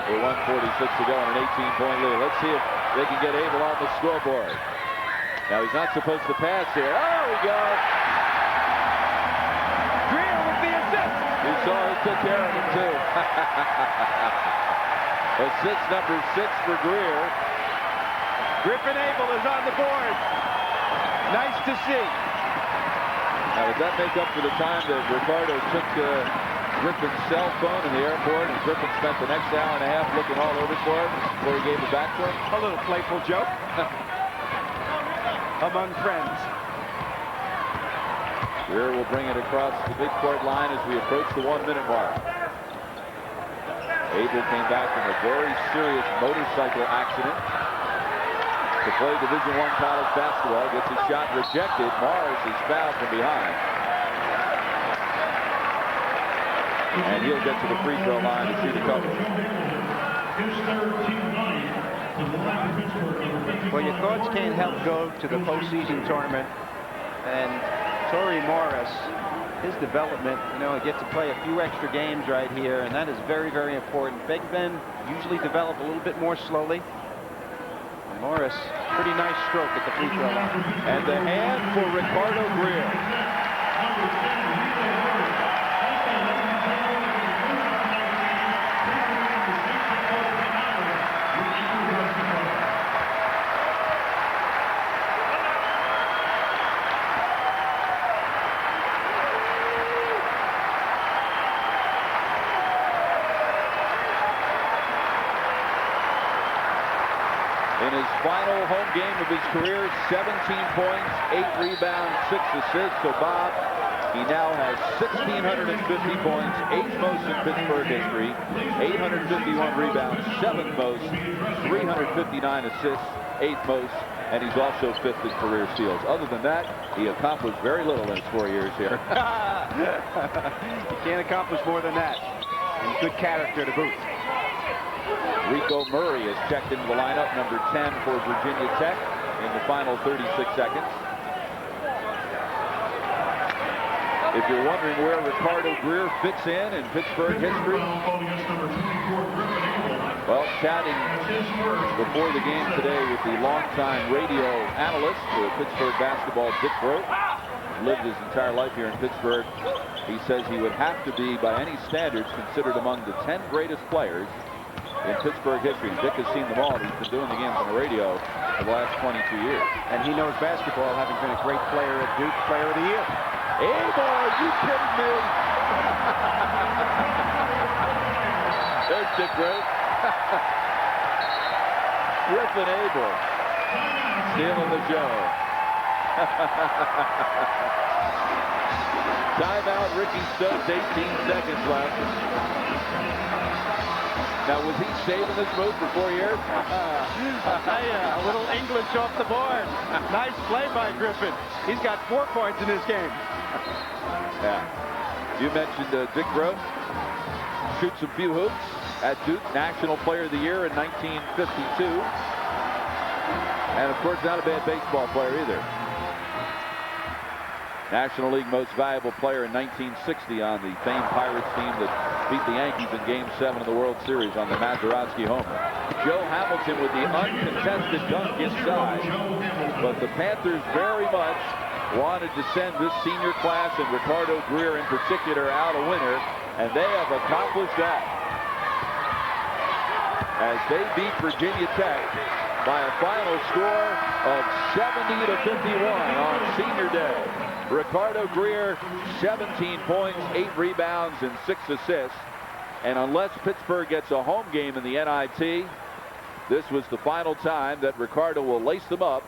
With 1:46 to go and an 18-point lead. Let's see if they can get Abel on the scoreboard. Now he's not supposed to pass here. Oh, we go. Greer with the assist. You saw he took care of him too. Assist number 6 for Greer. Griffin Abel is on the board. Nice to see. Now does that make up for the time that Ricardo took Griffin's cell phone in the airport, and Griffin spent the next hour and a half looking all over for him before he gave it back to him? A little playful joke among friends. Greer will bring it across the big court line as we approach the 1-minute mark. Abel came back from a very serious motorcycle accident to play Division I college basketball. Gets his shot rejected. Morris is fouled from behind. And he'll get to the free throw line to shoot a couple. Well, your thoughts can't help go to the postseason tournament. And Torrey Morris, his development, you know, get to play a few extra games right here, and that is very, very important. Big men usually develop a little bit more slowly. Morris, pretty nice stroke at the free throw line. And the hand for Ricardo GREER. In his final home game of his career, 17 points, 8 rebounds, 6 assists. So Bob, he now has 1,650 points, 8th most in Pittsburgh history, 851 rebounds, 7th most, 359 assists, 8th most, and he's also 5th in career steals. Other than that, he accomplished very little in his 4 years here. You can't accomplish more than that. And good character to boot. Rico Murray is checked into the lineup, number 10 for Virginia Tech in the final 36 seconds. If you're wondering where Ricardo GREER fits in Pittsburgh history, well, chatting before the game today with the longtime radio analyst for Pittsburgh basketball, Dick Grote, lived his entire life here in Pittsburgh. He says he would have to be, by any standards, considered among the 10 greatest players in Pittsburgh history. Dick has seen them all. He's been doing the games on the radio for the last 22 years. And he knows basketball, having been a great player at Duke, Player of the Year. Abel, are you kidding me? There's Dick Grote. Griffin Abel stealing the show. Timeout, Ricky Stokes, 18 seconds left. Now, was he saving this move for 4 years? I'll tell you, a little English off the board. Nice play by Griffin. He's got 4 points in this game. Yeah. You mentioned Dick Grote. Shoots a few hoops at Duke, National Player of the Year in 1952. And, of course, not a bad baseball player either. National League Most Valuable Player in 1960 on the famed Pirates team that beat the Yankees in Game 7 of the World Series on the Mazeroski homer. Joe Hamilton with the uncontested dunk inside. But the Panthers very much wanted to send this senior class and Ricardo GREER in particular out a winner, and they have accomplished that. As they beat Virginia Tech by a final score of 70-51 on senior day. Ricardo GREER, 17 points, 8 rebounds, and 6 assists. And unless Pittsburgh gets a home game in the NIT, this was the final time that Ricardo will lace them up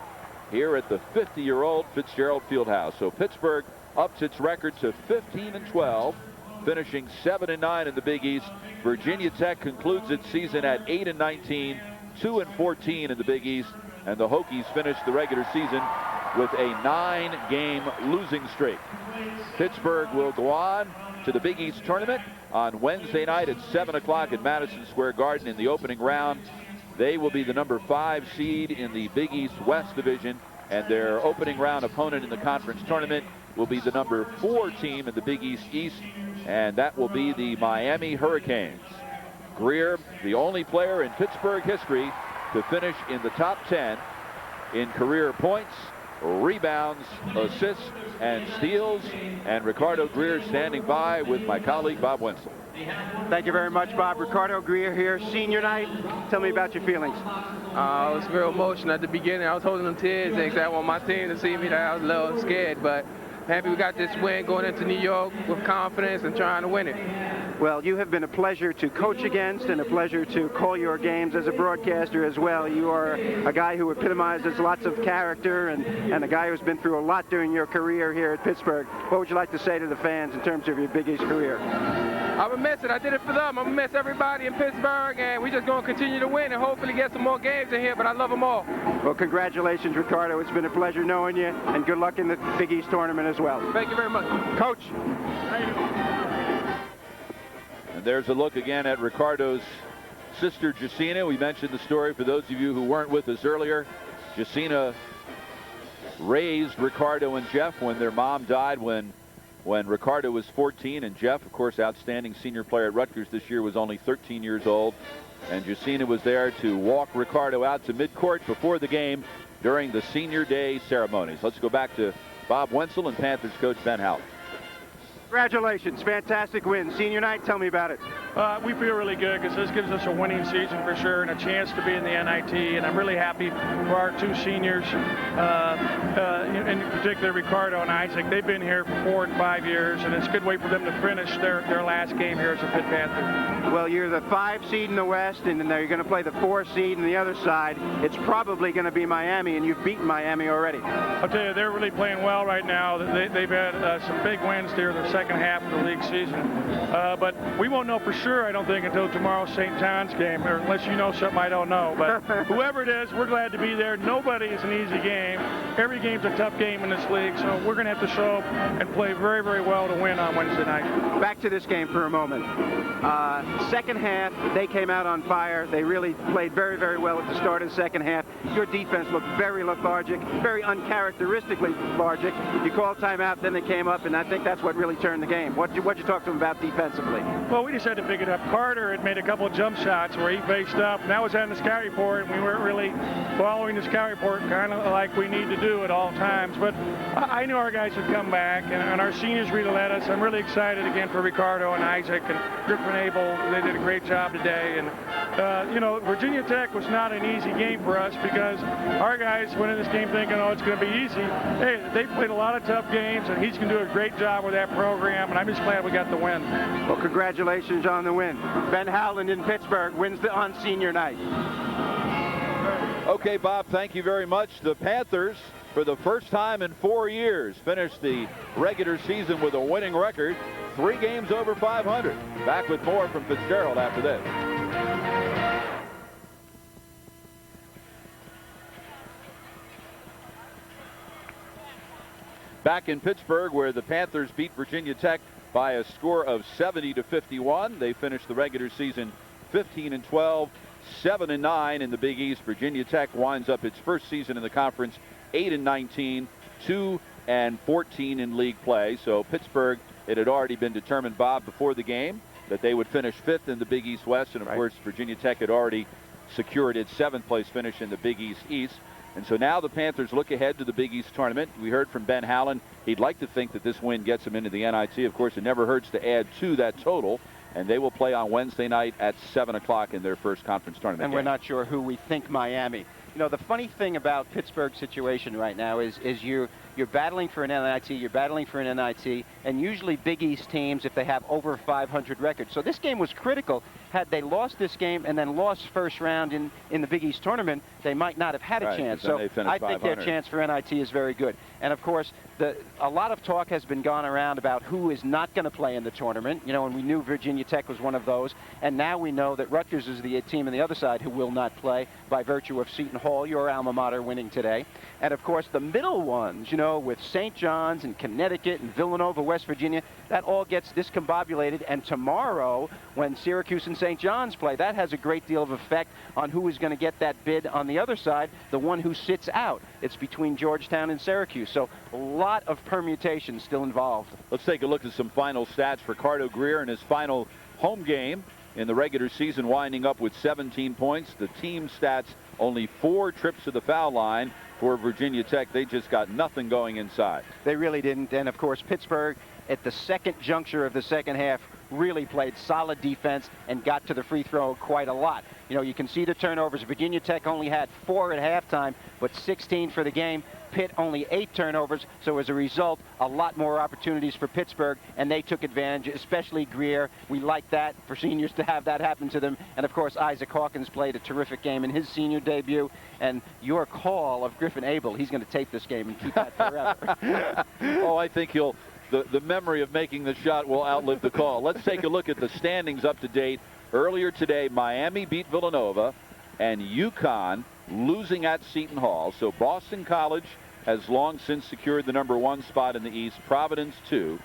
here at the 50-year-old Fitzgerald Fieldhouse. So Pittsburgh ups its record to 15-12, finishing 7-9 in the Big East. Virginia Tech concludes its season at 8-19, 2-14 in the Big East, and the Hokies finished the regular season with a 9-game losing streak. Pittsburgh will go on to the Big East tournament on Wednesday night at 7 o'clock at Madison Square Garden in the opening round. They will be the number 5 seed in the Big East West Division, and their opening round opponent in the conference tournament will be the number 4 team in the Big East East, and that will be the Miami Hurricanes. GREER, the only player in Pittsburgh history to finish in the top 10 in career points, rebounds, assists, and steals. And Ricardo GREER standing by with my colleague Bob Wenzel. Thank you very much, Bob. Ricardo GREER here, senior night. Tell me about your feelings. I was very emotional at the beginning. I was holding them tears because I want my team to see me that I was a little scared, but happy we got this win going into New York with confidence and trying to win it. Well, you have been a pleasure to coach against and a pleasure to call your games as a broadcaster as well. You are a guy who epitomizes lots of character and a guy who's been through a lot during your career here at Pittsburgh. What would you like to say to the fans in terms of your Big East career? I'm going to miss it. I did it for them. I'm going to miss everybody in Pittsburgh, and we're just going to continue to win and hopefully get some more games in here, but I love them all. Well, congratulations, Ricardo. It's been a pleasure knowing you, and good luck in the Big East tournament as well. Thank you very much. Coach. And there's a look again at Ricardo's sister, Jacina. We mentioned the story for those of you who weren't with us earlier. Jacina raised Ricardo and Jeff when their mom died when when Ricardo was 14, and Jeff, of course, outstanding senior player at Rutgers this year, was only 13 years old. And Jusina was there to walk Ricardo out to midcourt before the game during the senior day ceremonies. Let's go back to Bob Wenzel and Panthers coach Ben Howell. Congratulations, fantastic win. Senior night, tell me about it. We feel really good because this gives us a winning season for sure and a chance to be in the NIT. And I'm really happy for our two seniors, in particular Ricardo and Isaac. They've been here for 4 and 5 years, and it's a good way for them to finish their last game here as a Pitt Panther. Well, you're the 5 seed in the West, and then you're going to play the 4 seed in the other side. It's probably going to be Miami, and you've beaten Miami already. I'll tell you, they're really playing well right now. They've had some big wins there in the second half of the league season. But we won't know for sure, I don't think, until tomorrow's St. John's game, or unless you know something I don't know. But whoever it is, we're glad to be there. Nobody is an easy game. Every game's a tough game in this league, so we're going to have to show up and play very, very well to win on Wednesday night. Back to this game for a moment. Second half, they came out on fire. They really played very, very well at the start of the second half. Your defense looked very lethargic, very uncharacteristically lethargic. You called timeout, then they came up, and I think that's what really turned the game. What'd you talk to them about defensively? Well, we just had to pick it up. Carter had made a couple of jump shots where he faced up, and that was on the scout report, and we weren't really following the scout report kind of like we need to do at all times. But I knew our guys would come back, and our seniors really led us. I'm really excited again for Ricardo and Isaac and Griffin Abel. They did a great job today. And, you know, Virginia Tech was not an easy game for us because our guys went in this game thinking, oh, it's going to be easy. Hey, they played a lot of tough games, and he's going to do a great job with that program, and I'm just glad we got the win. Well, congratulations on the win. Ben Howland in Pittsburgh wins on senior night. Okay, Bob, thank you very much. The Panthers, for the first time in 4 years, finished the regular season with a winning record, 3 games over 500. Back with more from Fitzgerald after this. Back in Pittsburgh, where the Panthers beat Virginia Tech by a score of 70-51. They finished the regular season 15-12, 7-9 in the Big East. Virginia Tech winds up its first season in the conference 8-19, 2-14 in league play. So Pittsburgh, it had already been determined, Bob, before the game that they would finish 5th in the Big East West, and of course Virginia Tech had already secured its 7th place finish in the Big East East. And so now the Panthers look ahead to the Big East tournament. We heard from Ben Howland. He'd like to think that this win gets them into the NIT. Of course, it never hurts to add to that total. And they will play on Wednesday night at 7 o'clock in their first conference tournament And game. we're not sure who we think Miami. You know, the funny thing about Pittsburgh's situation right now is you're battling for an NIT, you're battling for an NIT, and usually Big East teams, if they have over 500 records. So this game was critical. Had they lost this game and then lost first round in the Big East tournament, they might not have had a chance. So I think their chance for NIT is very good. And of course, a lot of talk has been gone around about who is not going to play in the tournament. You know, and we knew Virginia Tech was one of those. And now we know that Rutgers is the team on the other side who will not play by virtue of Seton Hall, your alma mater, winning today. And of course, the middle ones, you know, with St. John's and Connecticut and Villanova, West Virginia, that all gets discombobulated. And tomorrow, when Syracuse and St. John's play, that has a great deal of effect on who is going to get that bid on the other side, the one who sits out. It's between Georgetown and Syracuse. So a lot of permutations still involved. Let's take a look at some final stats for RICARDO GREER in his final home game in the regular season, winding up with 17 points. The team stats, only 4 trips to the foul line for Virginia Tech. They just got nothing going inside. They really didn't. And of course, Pittsburgh, at the second juncture of the second half, really played solid defense and got to the free throw quite a lot. You know, you can see the turnovers. Virginia Tech only had 4 at halftime, but 16 for the game. Pitt only 8 turnovers, so as a result, a lot more opportunities for Pittsburgh, and they took advantage, especially GREER. We like that, for seniors to have that happen to them. And of course, Isaac Hawkins played a terrific game in his senior debut, and your call of Griffin Abel, he's going to tape this game and keep that forever. Oh, I think the memory of making the shot will outlive the call. Let's take a look at the standings up to date. Earlier today, Miami beat Villanova, and UConn losing at Seton Hall. So Boston College has long since secured the #1 spot in the East. Providence 2.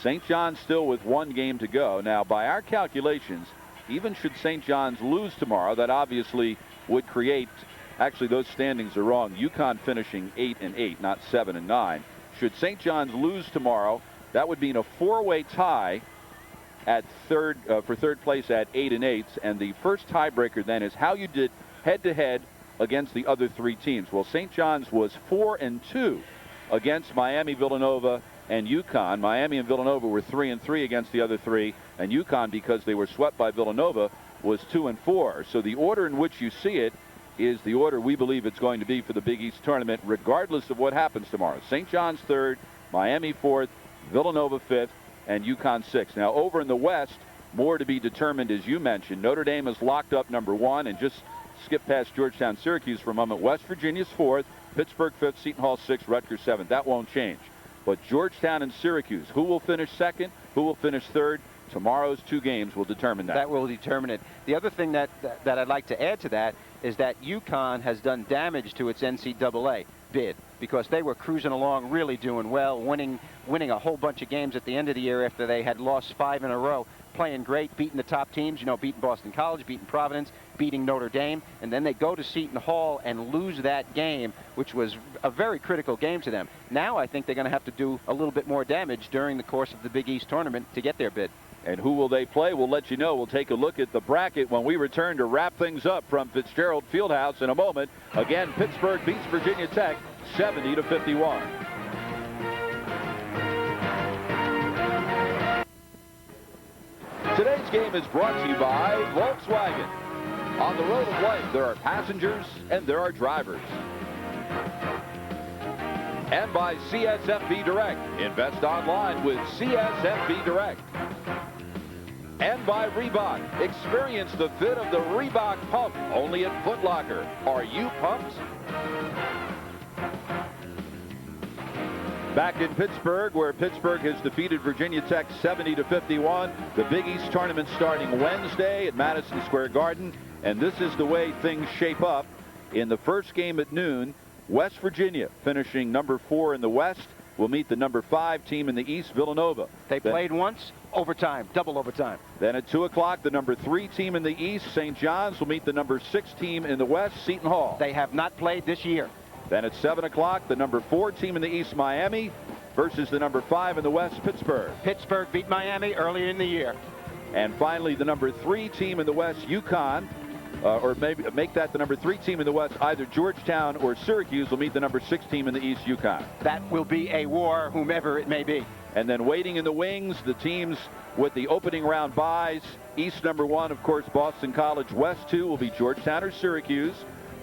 St. John's still with 1 game to go. Now, by our calculations, even should St. John's lose tomorrow, that obviously would create, actually those standings are wrong. UConn finishing 8-8, not 7-9. Should St. John's lose tomorrow, That would mean a four-way tie at third for third place at 8 8/8, and the first tiebreaker then is how you did head-to-head against the other three teams. Well, St. John's was 4-2 against Miami, Villanova, and UConn. Miami and Villanova were 3-3 against the other three, and UConn, because they were swept by Villanova, was 2-4. So the order in which you see it is the order we believe it's going to be for the Big East tournament, regardless of what happens tomorrow. St. John's third, Miami fourth, Villanova fifth, and UConn sixth. Now, over in the West, more to be determined, as you mentioned. Notre Dame is locked up number 1, and just skip past Georgetown, Syracuse for a moment. West Virginia's fourth, Pittsburgh fifth, Seton Hall sixth, Rutgers seventh. That won't change. But Georgetown and Syracuse, who will finish second, who will finish third? Tomorrow's two games will determine that. That will determine it. The other thing that I'd like to add to that is that UConn has done damage to its NCAA bid, because they were cruising along, really doing well, winning a whole bunch of games at the end of the year after they had lost 5 in a row, playing great, beating the top teams, you know, beating Boston College, beating Providence, beating Notre Dame, and then they go to Seton Hall and lose that game, which was a very critical game to them. Now I think they're going to have to do a little bit more damage during the course of the Big East tournament to get their bid. And who will they play? We'll let you know. We'll take a look at the bracket when we return to wrap things up from Fitzgerald Fieldhouse in a moment. Again, Pittsburgh beats Virginia Tech 70-51. Today's game is brought to you by Volkswagen. On the road of life, there are passengers and there are drivers. And by CSFB Direct. Invest online with CSFB Direct. And by Reebok. Experience the fit of the Reebok pump only at Foot Locker. Are you pumped? Back in Pittsburgh, where Pittsburgh has defeated Virginia Tech 70-51. The Big East tournament starting Wednesday at Madison Square Garden. And this is the way things shape up. In the first game at noon, West Virginia, finishing number 4 in the West, will meet the number 5 team in the East, Villanova. They played once, overtime, double overtime. Then at 2 o'clock, the number 3 team in the East, St. John's, will meet the number 6 team in the West, Seton Hall. They have not played this year. Then at 7 o'clock, the number 4 team in the East, Miami, versus the number 5 in the West, Pittsburgh. Pittsburgh beat Miami earlier in the year. And finally, the number 3 team in the West, UConn, or maybe make that the number 3 team in the West, either Georgetown or Syracuse, will meet the number 6 team in the East, UConn. That will be a war, whomever it may be. And then waiting in the wings, the teams with the opening round byes. East number 1, of course, Boston College. West 2 will be Georgetown or Syracuse.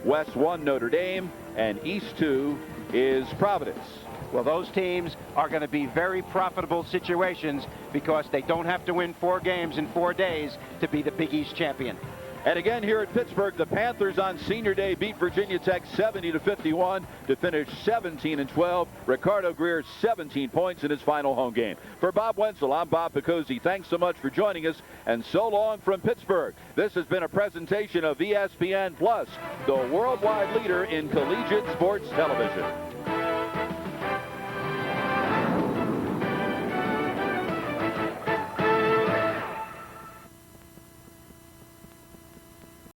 West 1, Notre Dame. And East 2 is Providence. Well, those teams are going to be very profitable situations because they don't have to win 4 games in 4 days to be the Big East champion. And again here at Pittsburgh, the Panthers on Senior Day beat Virginia Tech 70-51 to finish 17-12. RICARDO GREER 17 points in his final home game. For Bob Wenzel, I'm Bob Picozzi. Thanks so much for joining us, and so long from Pittsburgh. This has been a presentation of ESPN Plus, the worldwide leader in collegiate sports television.